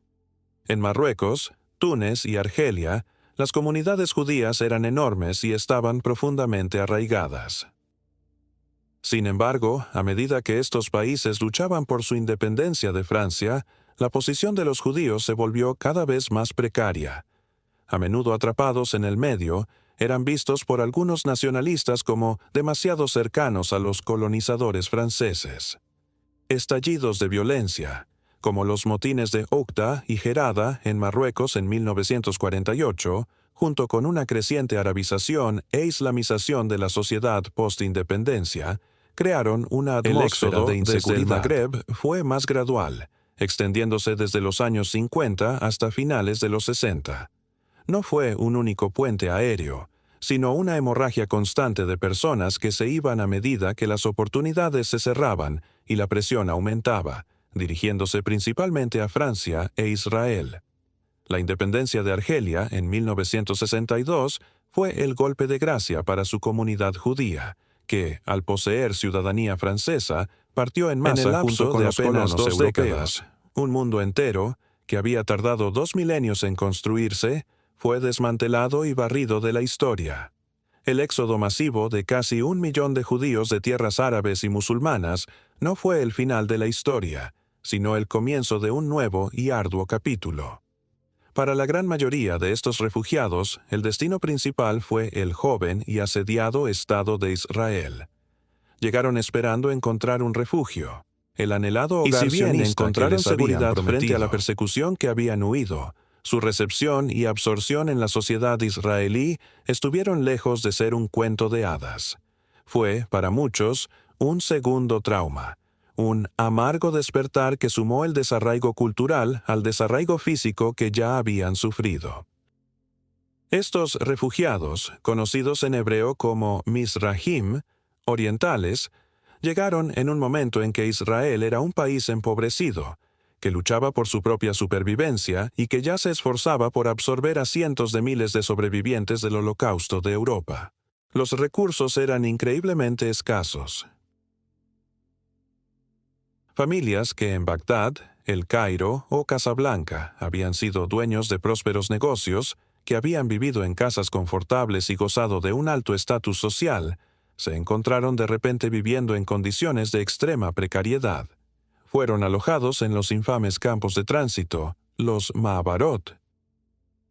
En Marruecos, Túnez y Argelia, las comunidades judías eran enormes y estaban profundamente arraigadas. Sin embargo, a medida que estos países luchaban por su independencia de Francia, la posición de los judíos se volvió cada vez más precaria. A menudo atrapados en el medio, eran vistos por algunos nacionalistas como demasiado cercanos a los colonizadores franceses. Estallidos de violencia, como los motines de Oujda y Gerada en Marruecos en 1948, junto con una creciente arabización e islamización de la sociedad post-independencia, crearon una atmósfera de inseguridad. Desde el Magreb fue más gradual, extendiéndose desde los años 50 hasta finales de los 60. No fue un único puente aéreo, sino una hemorragia constante de personas que se iban a medida que las oportunidades se cerraban y la presión aumentaba, dirigiéndose principalmente a Francia e Israel. La independencia de Argelia en 1962 fue el golpe de gracia para su comunidad judía, que, al poseer ciudadanía francesa, partió en masa junto con los colonos 2 décadas. Un mundo entero, que había tardado 2 milenios en construirse, fue desmantelado y barrido de la historia. El éxodo masivo de casi 1 millón de judíos de tierras árabes y musulmanas no fue el final de la historia, sino el comienzo de un nuevo y arduo capítulo. Para la gran mayoría de estos refugiados, el destino principal fue el joven y asediado Estado de Israel. Llegaron esperando encontrar un refugio, el anhelado hogar sionista, y si bien encontraron seguridad frente a la persecución que habían huido, su recepción y absorción en la sociedad israelí estuvieron lejos de ser un cuento de hadas. Fue, para muchos, un segundo trauma, un amargo despertar que sumó el desarraigo cultural al desarraigo físico que ya habían sufrido. Estos refugiados, conocidos en hebreo como Mizrahim, orientales, llegaron en un momento en que Israel era un país empobrecido, que luchaba por su propia supervivencia y que ya se esforzaba por absorber a cientos de miles de sobrevivientes del Holocausto de Europa. Los recursos eran increíblemente escasos. Familias que en Bagdad, El Cairo o Casablanca habían sido dueños de prósperos negocios, que habían vivido en casas confortables y gozado de un alto estatus social, se encontraron de repente viviendo en condiciones de extrema precariedad. Fueron alojados en los infames campos de tránsito, los Ma'abarot.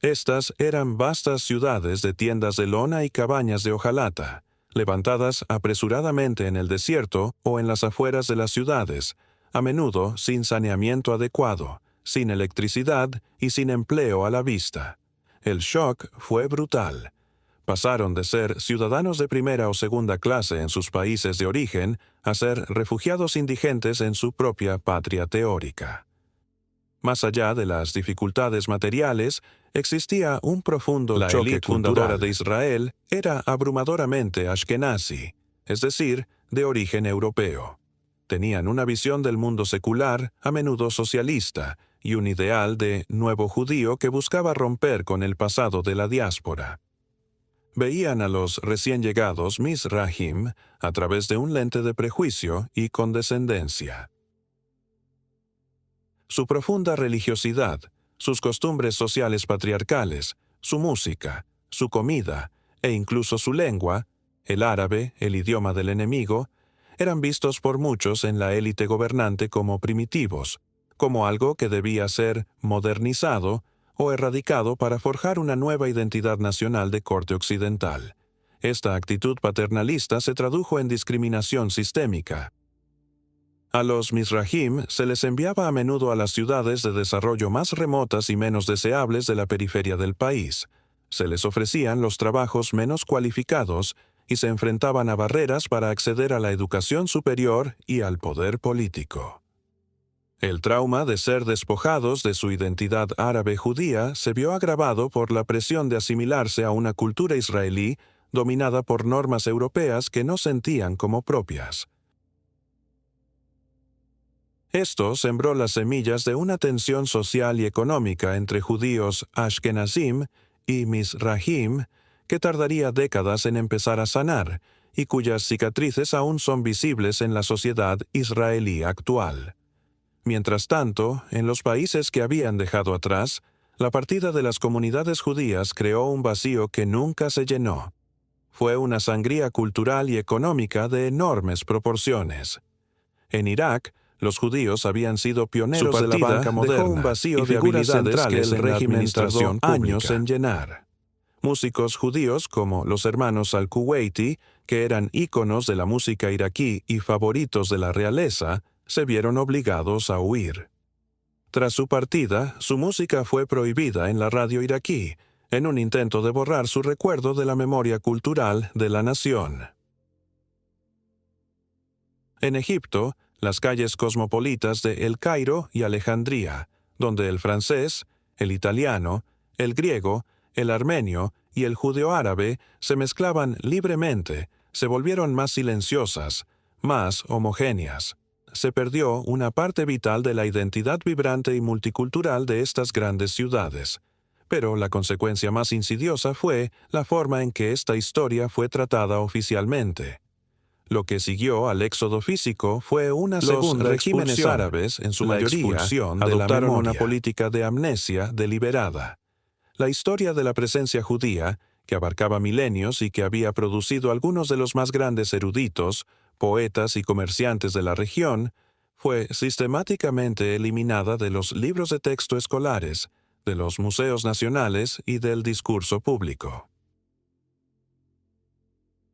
Estas eran vastas ciudades de tiendas de lona y cabañas de hojalata, levantadas apresuradamente en el desierto o en las afueras de las ciudades, a menudo sin saneamiento adecuado, sin electricidad y sin empleo a la vista. El shock fue brutal. Pasaron de ser ciudadanos de primera o segunda clase en sus países de origen a ser refugiados indigentes en su propia patria teórica. Más allá de las dificultades materiales, existía un profundo choque. La élite fundadora de Israel era abrumadoramente ashkenazi, es decir, de origen europeo. Tenían una visión del mundo secular, a menudo socialista, y un ideal de nuevo judío que buscaba romper con el pasado de la diáspora. Veían a los recién llegados Mizrahim a través de un lente de prejuicio y condescendencia. Su profunda religiosidad, sus costumbres sociales patriarcales, su música, su comida e incluso su lengua, el árabe, el idioma del enemigo, eran vistos por muchos en la élite gobernante como primitivos, como algo que debía ser modernizado o erradicado para forjar una nueva identidad nacional de corte occidental. Esta actitud paternalista se tradujo en discriminación sistémica. A los Mizrahim se les enviaba a menudo a las ciudades de desarrollo más remotas y menos deseables de la periferia del país. Se les ofrecían los trabajos menos cualificados y se enfrentaban a barreras para acceder a la educación superior y al poder político. El trauma de ser despojados de su identidad árabe judía se vio agravado por la presión de asimilarse a una cultura israelí dominada por normas europeas que no sentían como propias. Esto sembró las semillas de una tensión social y económica entre judíos ashkenazim y Mizrahim que tardaría décadas en empezar a sanar y cuyas cicatrices aún son visibles en la sociedad israelí actual. Mientras tanto, en los países que habían dejado atrás, la partida de las comunidades judías creó un vacío que nunca se llenó. Fue una sangría cultural y económica de enormes proporciones. En Irak, los judíos habían sido pioneros de la banca moderna, dejó un vacío de habilidades que el régimen tardó años en llenar. Músicos judíos como los hermanos al-Kuwaiti, que eran íconos de la música iraquí y favoritos de la realeza, se vieron obligados a huir. Tras su partida, su música fue prohibida en la radio iraquí, en un intento de borrar su recuerdo de la memoria cultural de la nación. En Egipto, las calles cosmopolitas de El Cairo y Alejandría, donde el francés, el italiano, el griego, el armenio y el judeo-árabe se mezclaban libremente, se volvieron más silenciosas, más homogéneas. Se perdió una parte vital de la identidad vibrante y multicultural de estas grandes ciudades. Pero la consecuencia más insidiosa fue la forma en que esta historia fue tratada oficialmente. Lo que siguió al éxodo físico fue una segunda expulsión. Los regímenes árabes, en su mayoría, adoptaron una política de amnesia deliberada. La historia de la presencia judía, que abarcaba milenios y que había producido algunos de los más grandes eruditos, poetas y comerciantes de la región, fue sistemáticamente eliminada de los libros de texto escolares, de los museos nacionales y del discurso público.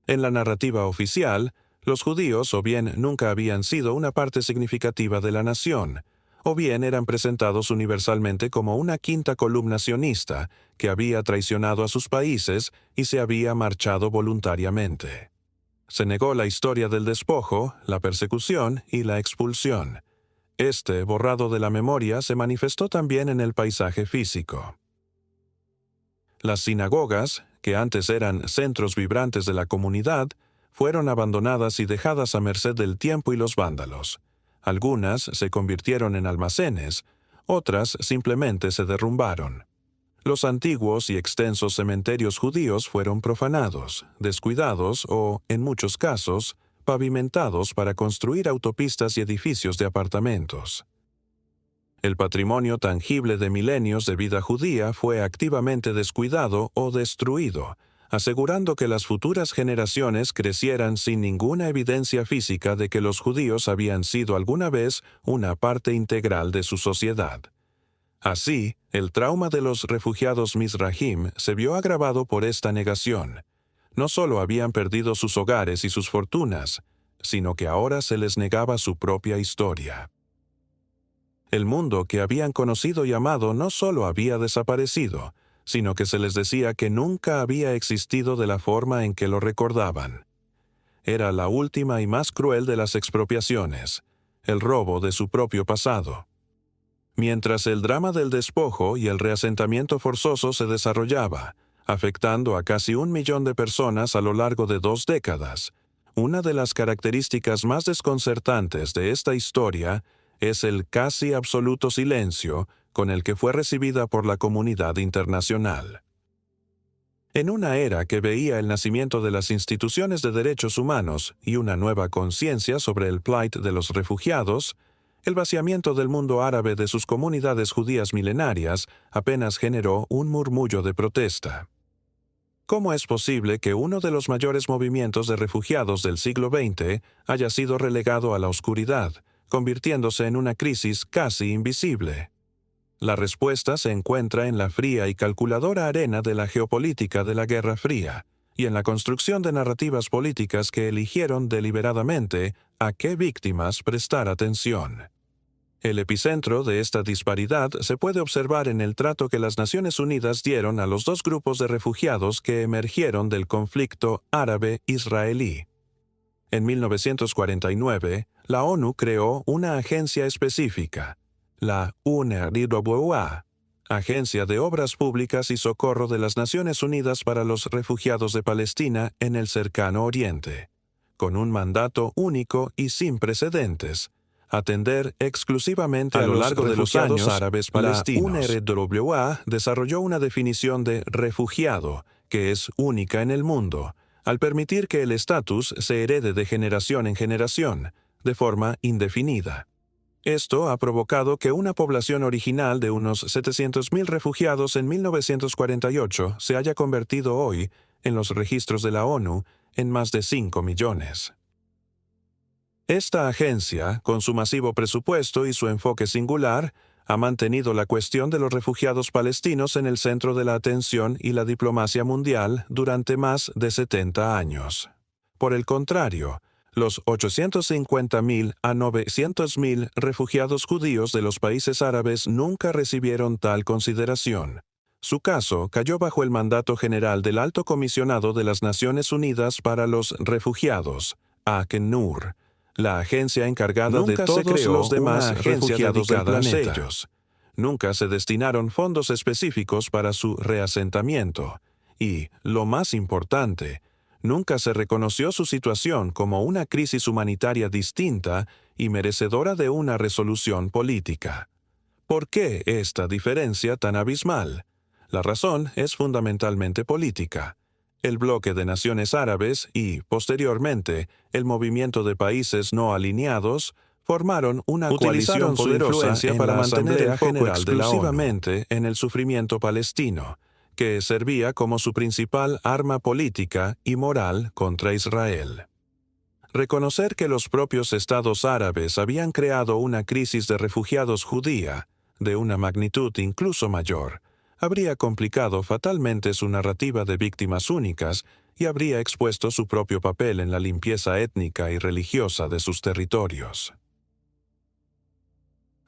En la narrativa oficial, los judíos o bien nunca habían sido una parte significativa de la nación, o bien eran presentados universalmente como una quinta columna sionista que había traicionado a sus países y se había marchado voluntariamente. Se negó la historia del despojo, la persecución y la expulsión. Este, borrado de la memoria, se manifestó también en el paisaje físico. Las sinagogas, que antes eran centros vibrantes de la comunidad, fueron abandonadas y dejadas a merced del tiempo y los vándalos. Algunas se convirtieron en almacenes, otras simplemente se derrumbaron. Los antiguos y extensos cementerios judíos fueron profanados, descuidados o, en muchos casos, pavimentados para construir autopistas y edificios de apartamentos. El patrimonio tangible de milenios de vida judía fue activamente descuidado o destruido, asegurando que las futuras generaciones crecieran sin ninguna evidencia física de que los judíos habían sido alguna vez una parte integral de su sociedad. Así, el trauma de los refugiados Mizrahim se vio agravado por esta negación. No solo habían perdido sus hogares y sus fortunas, sino que ahora se les negaba su propia historia. El mundo que habían conocido y amado no solo había desaparecido, sino que se les decía que nunca había existido de la forma en que lo recordaban. Era la última y más cruel de las expropiaciones, el robo de su propio pasado. Mientras el drama del despojo y el reasentamiento forzoso se desarrollaba, afectando a casi 1 millón de personas a lo largo de 2 décadas, una de las características más desconcertantes de esta historia es el casi absoluto silencio con el que fue recibida por la comunidad internacional. En una era que veía el nacimiento de las instituciones de derechos humanos y una nueva conciencia sobre el plight de los refugiados, el vaciamiento del mundo árabe de sus comunidades judías milenarias apenas generó un murmullo de protesta. ¿Cómo es posible que uno de los mayores movimientos de refugiados del siglo XX haya sido relegado a la oscuridad, convirtiéndose en una crisis casi invisible? La respuesta se encuentra en la fría y calculadora arena de la geopolítica de la Guerra Fría y en la construcción de narrativas políticas que eligieron deliberadamente a qué víctimas prestar atención. El epicentro de esta disparidad se puede observar en el trato que las Naciones Unidas dieron a los 2 grupos de refugiados que emergieron del conflicto árabe-israelí. En 1949, la ONU creó una agencia específica, la UNRWA, Agencia de Obras Públicas y Socorro de las Naciones Unidas para los Refugiados de Palestina en el Cercano Oriente, con un mandato único y sin precedentes: atender exclusivamente a lo largo de los años árabes palestinos. La UNRWA desarrolló una definición de refugiado que es única en el mundo, al permitir que el estatus se herede de generación en generación, de forma indefinida. Esto ha provocado que una población original de unos 700.000 refugiados en 1948 se haya convertido hoy, en los registros de la ONU, en más de 5 millones. Esta agencia, con su masivo presupuesto y su enfoque singular, ha mantenido la cuestión de los refugiados palestinos en el centro de la atención y la diplomacia mundial durante más de 70 años. Por el contrario, los 850.000 a 900.000 refugiados judíos de los países árabes nunca recibieron tal consideración. Su caso cayó bajo el mandato general del Alto Comisionado de las Naciones Unidas para los Refugiados, ACNUR, la agencia encargada de todos los demás refugiados del planeta. Nunca se destinaron fondos específicos para su reasentamiento y, lo más importante, nunca se reconoció su situación como una crisis humanitaria distinta y merecedora de una resolución política. ¿Por qué esta diferencia tan abismal? La razón es fundamentalmente política. El bloque de naciones árabes y, posteriormente, el movimiento de países no alineados formaron una coalición poderosa para mantener el foco exclusivamente en el sufrimiento palestino, que servía como su principal arma política y moral contra Israel. Reconocer que los propios estados árabes habían creado una crisis de refugiados judía, de una magnitud incluso mayor, habría complicado fatalmente su narrativa de víctimas únicas y habría expuesto su propio papel en la limpieza étnica y religiosa de sus territorios.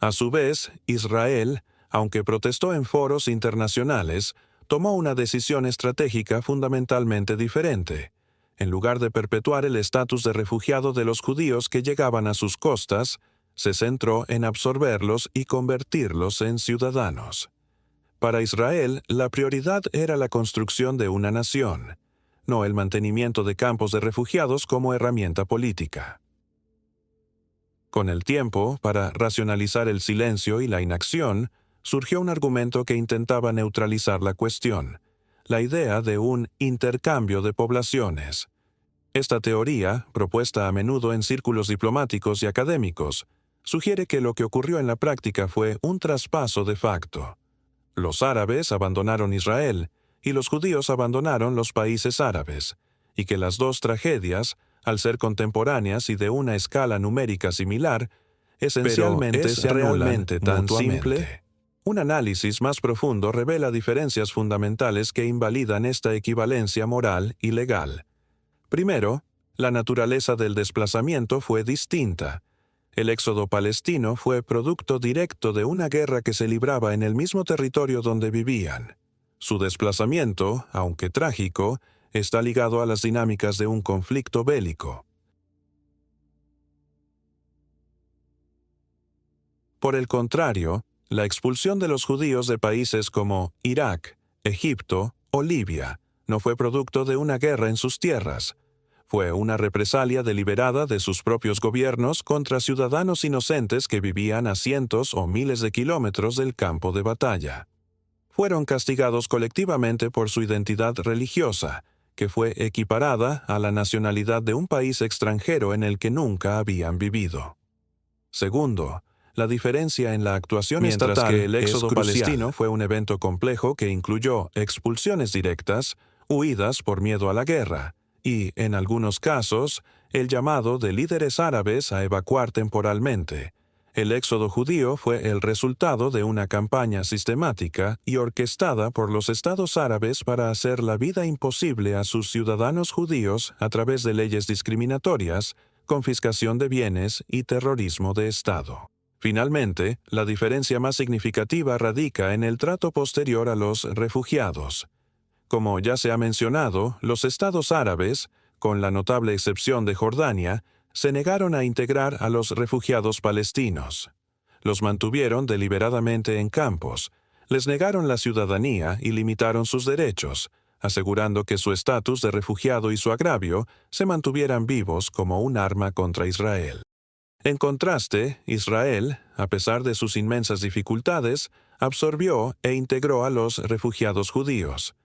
A su vez, Israel, aunque protestó en foros internacionales, tomó una decisión estratégica fundamentalmente diferente. En lugar de perpetuar el estatus de refugiado de los judíos que llegaban a sus costas, se centró en absorberlos y convertirlos en ciudadanos. Para Israel, la prioridad era la construcción de una nación, no el mantenimiento de campos de refugiados como herramienta política. Con el tiempo, para racionalizar el silencio y la inacción, surgió un argumento que intentaba neutralizar la cuestión, la idea de un intercambio de poblaciones. Esta teoría, propuesta a menudo en círculos diplomáticos y académicos, sugiere que lo que ocurrió en la práctica fue un traspaso de facto. Los árabes abandonaron Israel y los judíos abandonaron los países árabes, y que las dos tragedias, al ser contemporáneas y de una escala numérica similar, esencialmente se anulan tan simple. Un análisis más profundo revela diferencias fundamentales que invalidan esta equivalencia moral y legal. Primero, la naturaleza del desplazamiento fue distinta. El éxodo palestino fue producto directo de una guerra que se libraba en el mismo territorio donde vivían. Su desplazamiento, aunque trágico, está ligado a las dinámicas de un conflicto bélico. Por el contrario, la expulsión de los judíos de países como Irak, Egipto o Libia no fue producto de una guerra en sus tierras. Fue una represalia deliberada de sus propios gobiernos contra ciudadanos inocentes que vivían a cientos o miles de kilómetros del campo de batalla. Fueron castigados colectivamente por su identidad religiosa, que fue equiparada a la nacionalidad de un país extranjero en el que nunca habían vivido. Segundo, la diferencia en la actuación estatal. Mientras que el éxodo palestino fue un evento complejo que incluyó expulsiones directas, huidas por miedo a la guerra, y, en algunos casos, el llamado de líderes árabes a evacuar temporalmente. El éxodo judío fue el resultado de una campaña sistemática y orquestada por los estados árabes para hacer la vida imposible a sus ciudadanos judíos a través de leyes discriminatorias, confiscación de bienes y terrorismo de Estado. Finalmente, la diferencia más significativa radica en el trato posterior a los refugiados. Como ya se ha mencionado, los estados árabes, con la notable excepción de Jordania, se negaron a integrar a los refugiados palestinos. Los mantuvieron deliberadamente en campos, les negaron la ciudadanía y limitaron sus derechos, asegurando que su estatus de refugiado y su agravio se mantuvieran vivos como un arma contra Israel. En contraste, Israel, a pesar de sus inmensas dificultades, absorbió e integró a los refugiados judíos.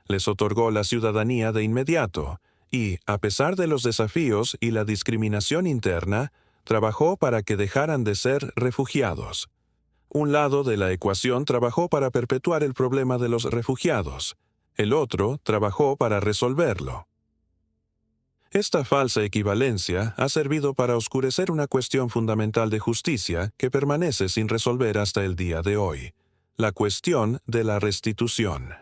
Les otorgó la ciudadanía de inmediato y, a pesar de los desafíos y la discriminación interna, trabajó para que dejaran de ser refugiados. Un lado de la ecuación trabajó para perpetuar el problema de los refugiados, el otro trabajó para resolverlo. Esta falsa equivalencia ha servido para oscurecer una cuestión fundamental de justicia que permanece sin resolver hasta el día de hoy, la cuestión de la restitución.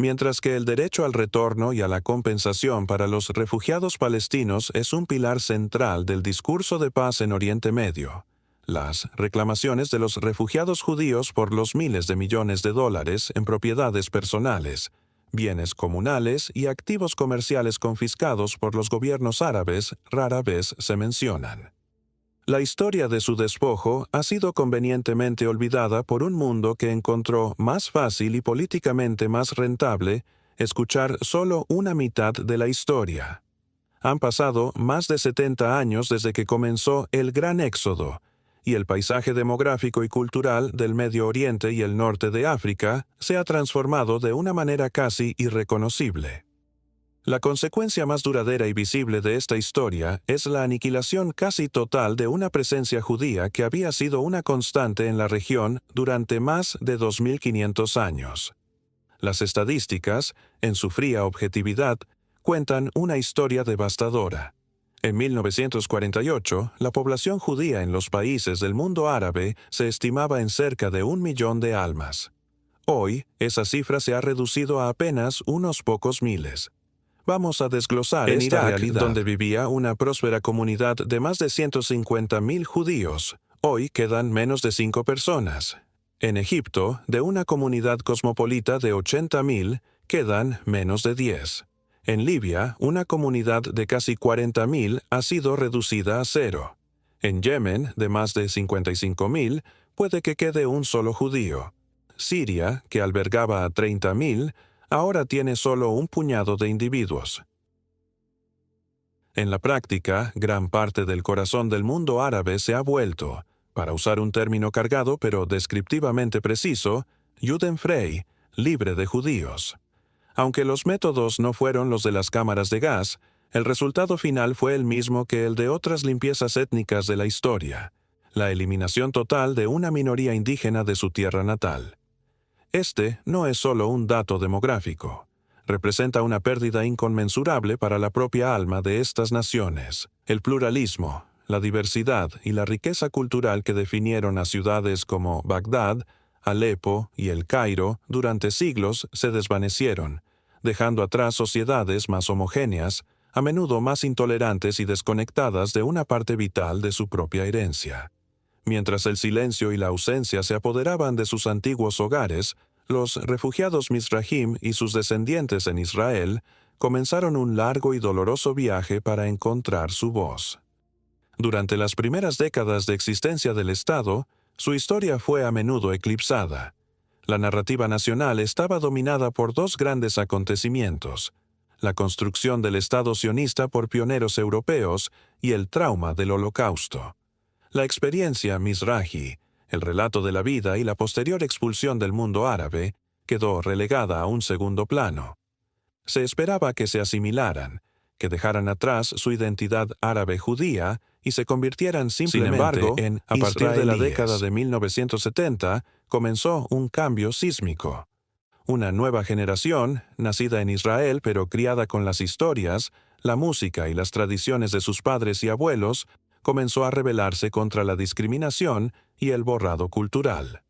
Mientras que el derecho al retorno y a la compensación para los refugiados palestinos es un pilar central del discurso de paz en Oriente Medio, las reclamaciones de los refugiados judíos por los miles de millones de dólares en propiedades personales, bienes comunales y activos comerciales confiscados por los gobiernos árabes rara vez se mencionan. La historia de su despojo ha sido convenientemente olvidada por un mundo que encontró más fácil y políticamente más rentable escuchar solo una mitad de la historia. Han pasado más de 70 años desde que comenzó el Gran Éxodo, y el paisaje demográfico y cultural del Medio Oriente y el norte de África se ha transformado de una manera casi irreconocible. La consecuencia más duradera y visible de esta historia es la aniquilación casi total de una presencia judía que había sido una constante en la región durante más de 2500 años. Las estadísticas, en su fría objetividad, cuentan una historia devastadora. En 1948, la población judía en los países del mundo árabe se estimaba en cerca de 1 millón de almas. Hoy, esa cifra se ha reducido a apenas unos pocos miles. Vamos a desglosar En esta Irak, realidad. Donde vivía una próspera comunidad de más de 150.000 judíos, hoy quedan menos de 5 personas. En Egipto, de una comunidad cosmopolita de 80.000, quedan menos de 10. En Libia, una comunidad de casi 40.000 ha sido reducida a 0. En Yemen, de más de 55.000, puede que quede un solo judío. Siria, que albergaba a 30.000, ahora tiene solo un puñado de individuos. En la práctica, gran parte del corazón del mundo árabe se ha vuelto, para usar un término cargado pero descriptivamente preciso, Judenfrei, libre de judíos. Aunque los métodos no fueron los de las cámaras de gas, el resultado final fue el mismo que el de otras limpiezas étnicas de la historia: la eliminación total de una minoría indígena de su tierra natal. Este no es solo un dato demográfico. Representa una pérdida inconmensurable para la propia alma de estas naciones. El pluralismo, la diversidad y la riqueza cultural que definieron a ciudades como Bagdad, Alepo y El Cairo durante siglos se desvanecieron, dejando atrás sociedades más homogéneas, a menudo más intolerantes y desconectadas de una parte vital de su propia herencia. Mientras el silencio y la ausencia se apoderaban de sus antiguos hogares, los refugiados Mizrahim y sus descendientes en Israel comenzaron un largo y doloroso viaje para encontrar su voz. Durante las primeras décadas de existencia del Estado, su historia fue a menudo eclipsada. La narrativa nacional estaba dominada por dos grandes acontecimientos: la construcción del Estado sionista por pioneros europeos y el trauma del Holocausto. La experiencia Mizrahi, el relato de la vida y la posterior expulsión del mundo árabe, quedó relegada a un segundo plano. Se esperaba que se asimilaran, que dejaran atrás su identidad árabe judía y se convirtieran simplemente en a partir de la década de 1970, comenzó un cambio sísmico. Una nueva generación, nacida en Israel pero criada con las historias, la música y las tradiciones de sus padres y abuelos, comenzó a rebelarse contra la discriminación y el borrado cultural.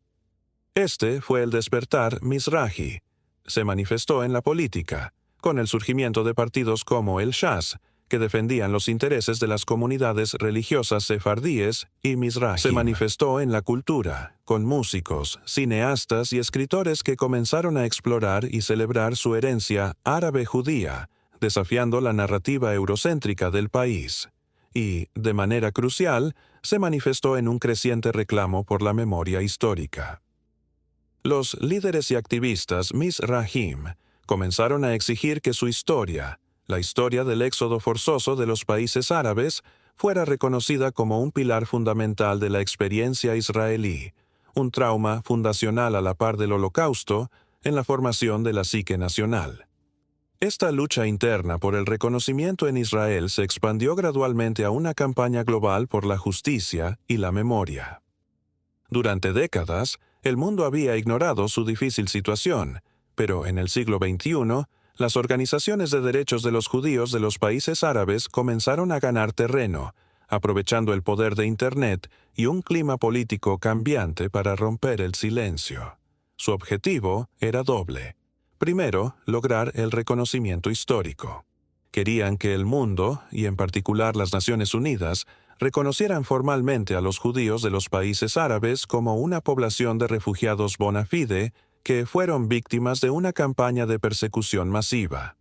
Este fue el despertar Mizrahi. Se manifestó en la política, con el surgimiento de partidos como el Shas, que defendían los intereses de las comunidades religiosas sefardíes y Mizrahi. Se manifestó en la cultura, con músicos, cineastas y escritores que comenzaron a explorar y celebrar su herencia árabe-judía, desafiando la narrativa eurocéntrica del país. Y, de manera crucial, se manifestó en un creciente reclamo por la memoria histórica. Los líderes y activistas Mizrahim comenzaron a exigir que su historia, la historia del éxodo forzoso de los países árabes, fuera reconocida como un pilar fundamental de la experiencia israelí, un trauma fundacional a la par del Holocausto en la formación de la psique nacional. Esta lucha interna por el reconocimiento en Israel se expandió gradualmente a una campaña global por la justicia y la memoria. Durante décadas, el mundo había ignorado su difícil situación, pero en el siglo XXI, las organizaciones de derechos de los judíos de los países árabes comenzaron a ganar terreno, aprovechando el poder de Internet y un clima político cambiante para romper el silencio. Su objetivo era doble. Primero, lograr el reconocimiento histórico. Querían que el mundo, y en particular las Naciones Unidas, reconocieran formalmente a los judíos de los países árabes como una población de refugiados bona fide que fueron víctimas de una campaña de persecución masiva.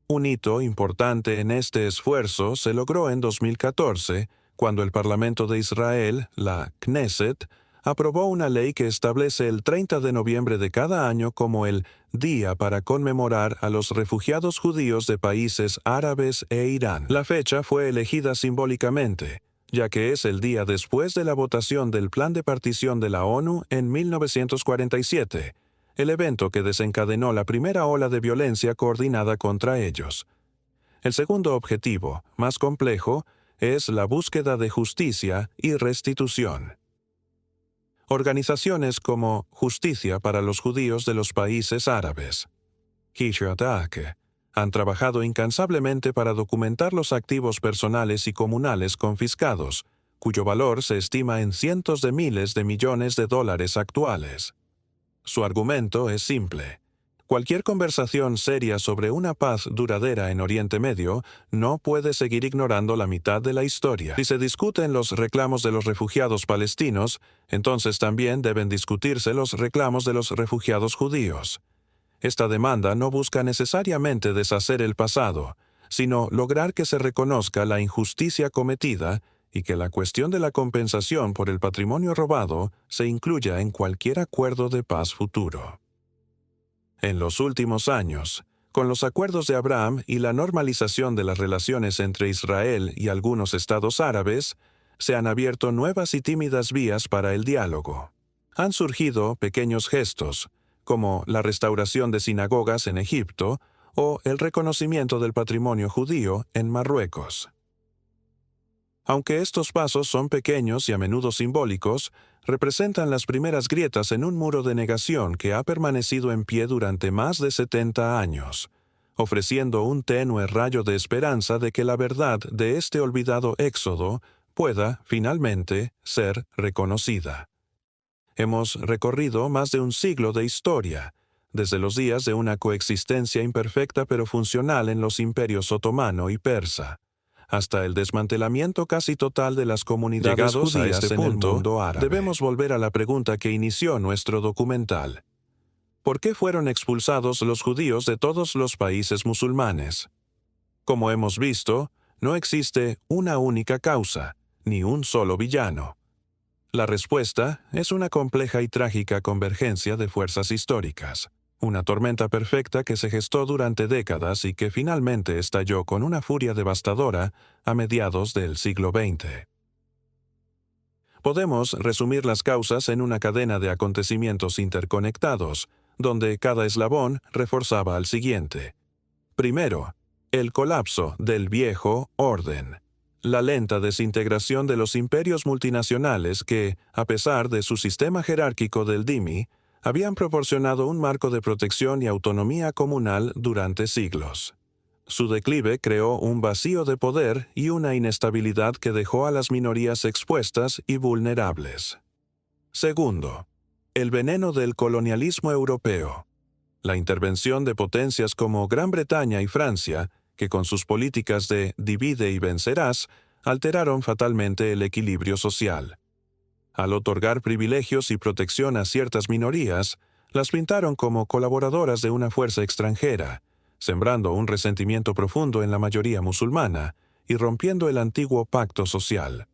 Un hito importante en este esfuerzo se logró en 2014, cuando el Parlamento de Israel, la Knesset, aprobó una ley que establece el 30 de noviembre de cada año como el Día para conmemorar a los refugiados judíos de países árabes e Irán. La fecha fue elegida simbólicamente, ya que es el día después de la votación del Plan de Partición de la ONU en 1947, el evento que desencadenó la primera ola de violencia coordinada contra ellos. El segundo objetivo, más complejo, es la búsqueda de justicia y restitución. Organizaciones como Justicia para los Judíos de los Países Árabes, Hishratake, han trabajado incansablemente para documentar los activos personales y comunales confiscados, cuyo valor se estima en cientos de miles de millones de dólares actuales. Su argumento es simple. Cualquier conversación seria sobre una paz duradera en Oriente Medio no puede seguir ignorando la mitad de la historia. Si se discuten los reclamos de los refugiados palestinos, entonces también deben discutirse los reclamos de los refugiados judíos. Esta demanda no busca necesariamente deshacer el pasado, sino lograr que se reconozca la injusticia cometida y que la cuestión de la compensación por el patrimonio robado se incluya en cualquier acuerdo de paz futuro. En los últimos años, con los acuerdos de Abraham y la normalización de las relaciones entre Israel y algunos estados árabes, se han abierto nuevas y tímidas vías para el diálogo. Han surgido pequeños gestos, como la restauración de sinagogas en Egipto o el reconocimiento del patrimonio judío en Marruecos. Aunque estos pasos son pequeños y a menudo simbólicos, representan las primeras grietas en un muro de negación que ha permanecido en pie durante más de 70 años, ofreciendo un tenue rayo de esperanza de que la verdad de este olvidado éxodo pueda, finalmente, ser reconocida. Hemos recorrido más de un siglo de historia, desde los días de una coexistencia imperfecta pero funcional en los imperios otomano y persa, hasta el desmantelamiento casi total de las comunidades judías en el mundo árabe. Debemos volver a la pregunta que inició nuestro documental. ¿Por qué fueron expulsados los judíos de todos los países musulmanes? Como hemos visto, no existe una única causa, ni un solo villano. La respuesta es una compleja y trágica convergencia de fuerzas históricas, una tormenta perfecta que se gestó durante décadas y que finalmente estalló con una furia devastadora a mediados del siglo XX. Podemos resumir las causas en una cadena de acontecimientos interconectados, donde cada eslabón reforzaba al siguiente. Primero, el colapso del viejo orden. La lenta desintegración de los imperios multinacionales que, a pesar de su sistema jerárquico del dhimmi, habían proporcionado un marco de protección y autonomía comunal durante siglos. Su declive creó un vacío de poder y una inestabilidad que dejó a las minorías expuestas y vulnerables. Segundo, el veneno del colonialismo europeo. La intervención de potencias como Gran Bretaña y Francia, que con sus políticas de divide y vencerás, alteraron fatalmente el equilibrio social. Al otorgar privilegios y protección a ciertas minorías, las pintaron como colaboradoras de una fuerza extranjera, sembrando un resentimiento profundo en la mayoría musulmana y rompiendo el antiguo pacto social.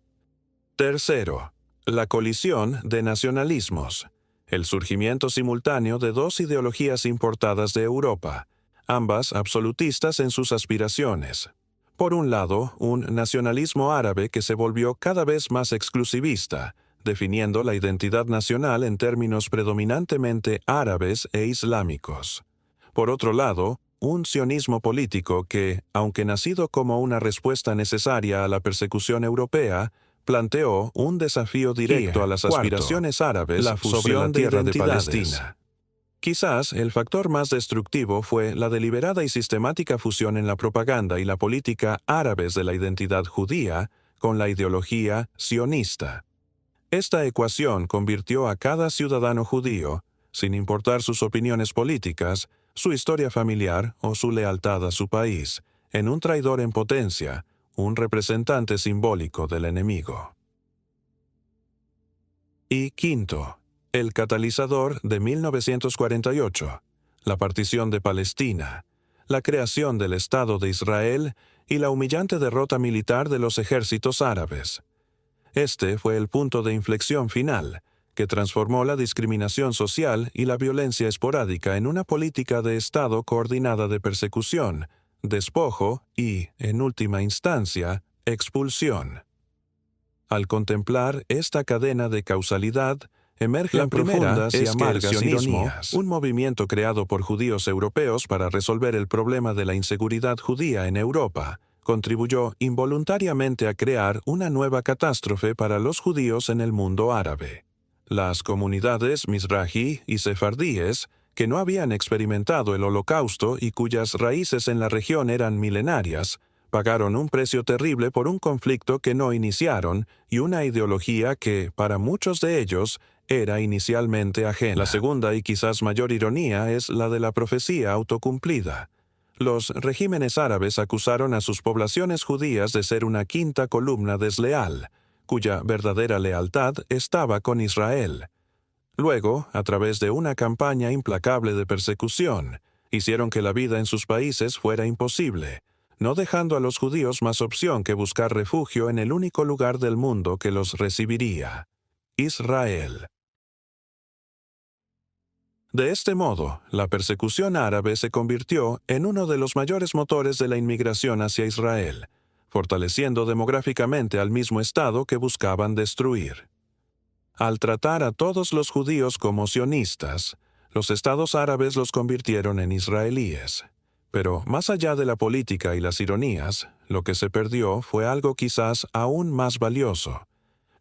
Tercero, la colisión de nacionalismos. El surgimiento simultáneo de dos ideologías importadas de Europa, ambas absolutistas en sus aspiraciones. Por un lado, un nacionalismo árabe que se volvió cada vez más exclusivista, definiendo la identidad nacional en términos predominantemente árabes e islámicos. Por otro lado, un sionismo político que, aunque nacido como una respuesta necesaria a la persecución europea, planteó un desafío directo a las aspiraciones árabes sobre la tierra de Palestina. Quizás el factor más destructivo fue la deliberada y sistemática fusión en la propaganda y la política árabes de la identidad judía con la ideología sionista. Esta ecuación convirtió a cada ciudadano judío, sin importar sus opiniones políticas, su historia familiar o su lealtad a su país, en un traidor en potencia, un representante simbólico del enemigo. Y quinto, el catalizador de 1948, la partición de Palestina, la creación del Estado de Israel y la humillante derrota militar de los ejércitos árabes. Este fue el punto de inflexión final, que transformó la discriminación social y la violencia esporádica en una política de Estado coordinada de persecución, despojo y, en última instancia, expulsión. Al contemplar esta cadena de causalidad, emergen profundas y amargas ironías. Un movimiento creado por judíos europeos para resolver el problema de la inseguridad judía en Europa contribuyó involuntariamente a crear una nueva catástrofe para los judíos en el mundo árabe. Las comunidades mizrahi y sefardíes, que no habían experimentado el Holocausto y cuyas raíces en la región eran milenarias, pagaron un precio terrible por un conflicto que no iniciaron y una ideología que, para muchos de ellos, era inicialmente ajena. La segunda y quizás mayor ironía es la de la profecía autocumplida. Los regímenes árabes acusaron a sus poblaciones judías de ser una quinta columna desleal, cuya verdadera lealtad estaba con Israel. Luego, a través de una campaña implacable de persecución, hicieron que la vida en sus países fuera imposible, no dejando a los judíos más opción que buscar refugio en el único lugar del mundo que los recibiría: Israel. De este modo, la persecución árabe se convirtió en uno de los mayores motores de la inmigración hacia Israel, fortaleciendo demográficamente al mismo Estado que buscaban destruir. Al tratar a todos los judíos como sionistas, los estados árabes los convirtieron en israelíes. Pero más allá de la política y las ironías, lo que se perdió fue algo quizás aún más valioso.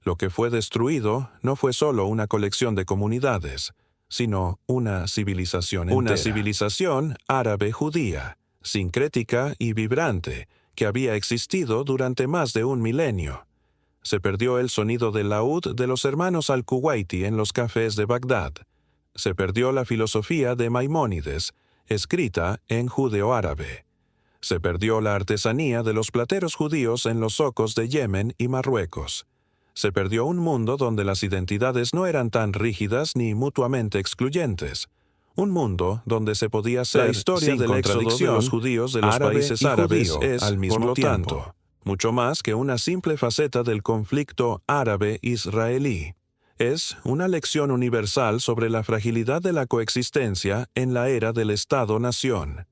Lo que fue destruido no fue solo una colección de comunidades, sino una civilización entera. Una civilización árabe-judía, sincrética y vibrante, que había existido durante más de un milenio. Se perdió el sonido del laúd de los hermanos al-Kuwaiti en los cafés de Bagdad. Se perdió la filosofía de Maimónides, escrita en judeo-árabe. Se perdió la artesanía de los plateros judíos en los zocos de Yemen y Marruecos. Se perdió un mundo donde las identidades no eran tan rígidas ni mutuamente excluyentes. Un mundo donde se podía ser la historia del éxodo de los judíos de los países árabes es, al mismo tiempo, mucho más que una simple faceta del conflicto árabe-israelí. Es una lección universal sobre la fragilidad de la coexistencia en la era del Estado-nación.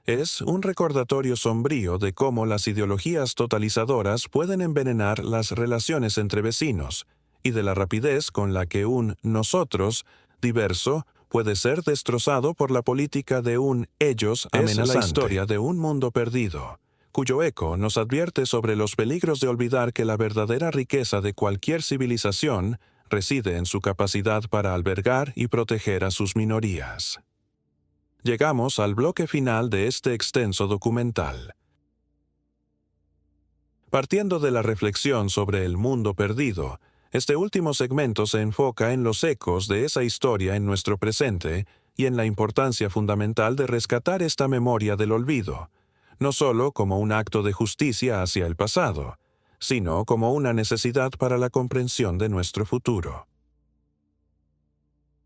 Es un recordatorio sombrío de cómo las ideologías totalizadoras pueden envenenar las relaciones entre vecinos y de la rapidez con la que un nosotros diverso puede ser destrozado por la política de un ellos amenazante. Es la historia de un mundo perdido, cuyo eco nos advierte sobre los peligros de olvidar que la verdadera riqueza de cualquier civilización reside en su capacidad para albergar y proteger a sus minorías. Llegamos al bloque final de este extenso documental. Partiendo de la reflexión sobre el mundo perdido, este último segmento se enfoca en los ecos de esa historia en nuestro presente y en la importancia fundamental de rescatar esta memoria del olvido, no solo como un acto de justicia hacia el pasado, sino como una necesidad para la comprensión de nuestro futuro.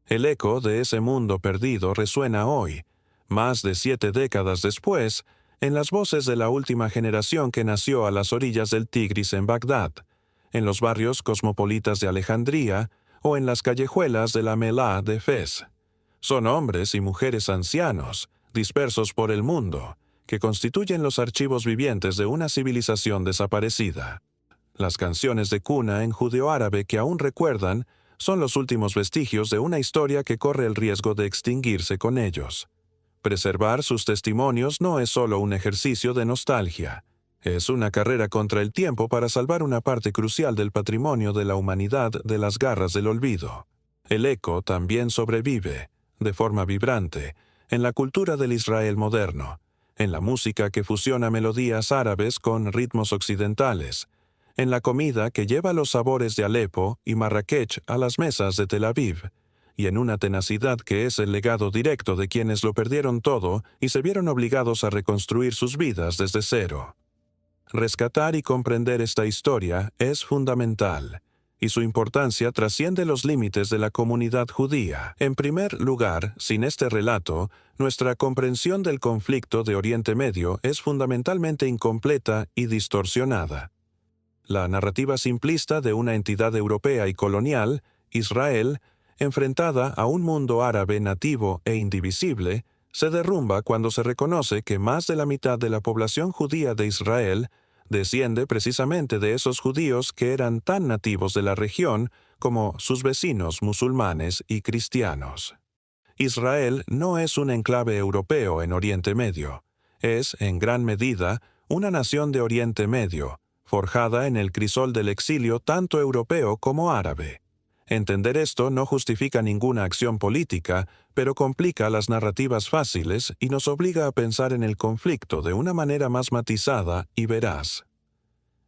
El eco de ese mundo perdido resuena hoy, más de 7 décadas después, en las voces de la última generación que nació a las orillas del Tigris en Bagdad, en los barrios cosmopolitas de Alejandría o en las callejuelas de la Melá de Fez. Son hombres y mujeres ancianos, dispersos por el mundo, que constituyen los archivos vivientes de una civilización desaparecida. Las canciones de cuna en judeo-árabe que aún recuerdan son los últimos vestigios de una historia que corre el riesgo de extinguirse con ellos. Preservar sus testimonios no es solo un ejercicio de nostalgia, es una carrera contra el tiempo para salvar una parte crucial del patrimonio de la humanidad de las garras del olvido. El eco también sobrevive, de forma vibrante, en la cultura del Israel moderno, en la música que fusiona melodías árabes con ritmos occidentales, en la comida que lleva los sabores de Alepo y Marrakech a las mesas de Tel Aviv, y en una tenacidad que es el legado directo de quienes lo perdieron todo y se vieron obligados a reconstruir sus vidas desde cero. Rescatar y comprender esta historia es fundamental, y su importancia trasciende los límites de la comunidad judía. En primer lugar, sin este relato, nuestra comprensión del conflicto de Oriente Medio es fundamentalmente incompleta y distorsionada. La narrativa simplista de una entidad europea y colonial, Israel, enfrentada a un mundo árabe nativo e indivisible, se derrumba cuando se reconoce que más de la mitad de la población judía de Israel desciende precisamente de esos judíos que eran tan nativos de la región como sus vecinos musulmanes y cristianos. Israel no es un enclave europeo en Oriente Medio. Es, en gran medida, una nación de Oriente Medio, forjada en el crisol del exilio tanto europeo como árabe. Entender esto no justifica ninguna acción política, pero complica las narrativas fáciles y nos obliga a pensar en el conflicto de una manera más matizada y veraz.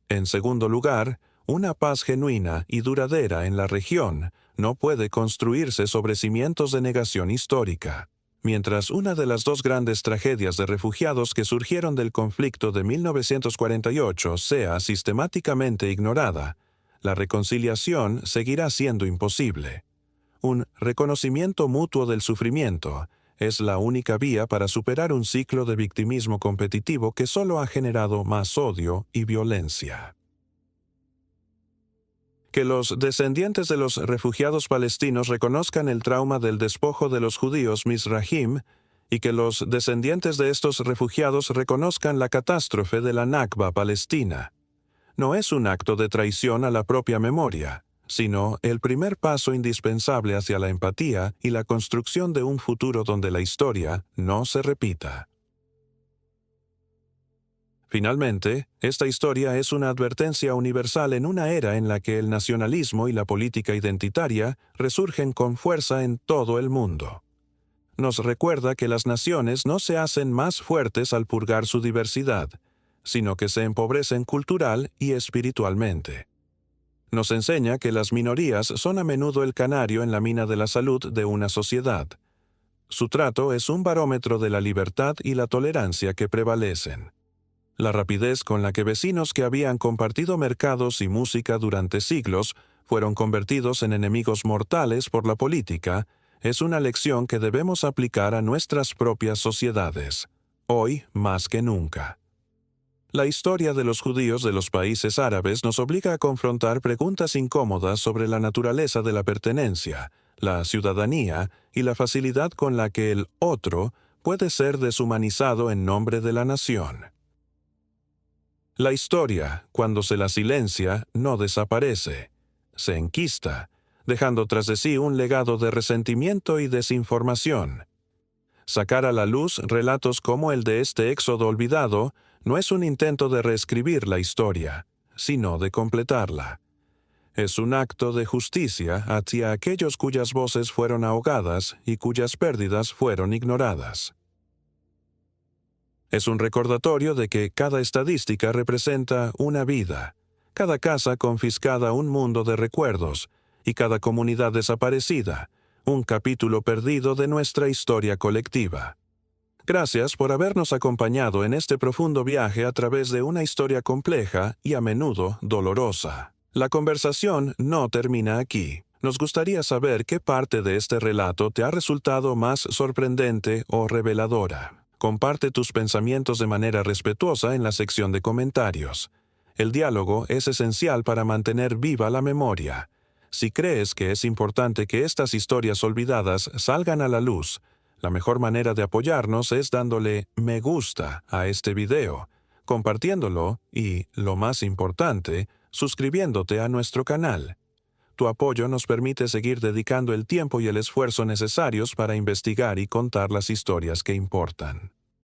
En segundo lugar, una paz genuina y duradera en la región no puede construirse sobre cimientos de negación histórica. Mientras una de las dos grandes tragedias de refugiados que surgieron del conflicto de 1948 sea sistemáticamente ignorada, la reconciliación seguirá siendo imposible. Un reconocimiento mutuo del sufrimiento es la única vía para superar un ciclo de victimismo competitivo que solo ha generado más odio y violencia. Que los descendientes de los refugiados palestinos reconozcan el trauma del despojo de los judíos Mizrahim y que los descendientes de estos refugiados reconozcan la catástrofe de la Nakba palestina. No es un acto de traición a la propia memoria, sino el primer paso indispensable hacia la empatía y la construcción de un futuro donde la historia no se repita. Finalmente, esta historia es una advertencia universal en una era en la que el nacionalismo y la política identitaria resurgen con fuerza en todo el mundo. Nos recuerda que las naciones no se hacen más fuertes al purgar su diversidad, sino que se empobrecen cultural y espiritualmente. Nos enseña que las minorías son a menudo el canario en la mina de la salud de una sociedad. Su trato es un barómetro de la libertad y la tolerancia que prevalecen. La rapidez con la que vecinos que habían compartido mercados y música durante siglos fueron convertidos en enemigos mortales por la política es una lección que debemos aplicar a nuestras propias sociedades, hoy más que nunca. La historia de los judíos de los países árabes nos obliga a confrontar preguntas incómodas sobre la naturaleza de la pertenencia, la ciudadanía y la facilidad con la que el otro puede ser deshumanizado en nombre de la nación. La historia, cuando se la silencia, no desaparece, se enquista, dejando tras de sí un legado de resentimiento y desinformación. Sacar a la luz relatos como el de este éxodo olvidado no es un intento de reescribir la historia, sino de completarla. Es un acto de justicia hacia aquellos cuyas voces fueron ahogadas y cuyas pérdidas fueron ignoradas. Es un recordatorio de que cada estadística representa una vida, cada casa confiscada un mundo de recuerdos y cada comunidad desaparecida, un capítulo perdido de nuestra historia colectiva. Gracias por habernos acompañado en este profundo viaje a través de una historia compleja y a menudo dolorosa. La conversación no termina aquí. Nos gustaría saber qué parte de este relato te ha resultado más sorprendente o reveladora. Comparte tus pensamientos de manera respetuosa en la sección de comentarios. El diálogo es esencial para mantener viva la memoria. Si crees que es importante que estas historias olvidadas salgan a la luz, la mejor manera de apoyarnos es dándole me gusta a este video, compartiéndolo y, lo más importante, suscribiéndote a nuestro canal. Tu apoyo nos permite seguir dedicando el tiempo y el esfuerzo necesarios para investigar y contar las historias que importan.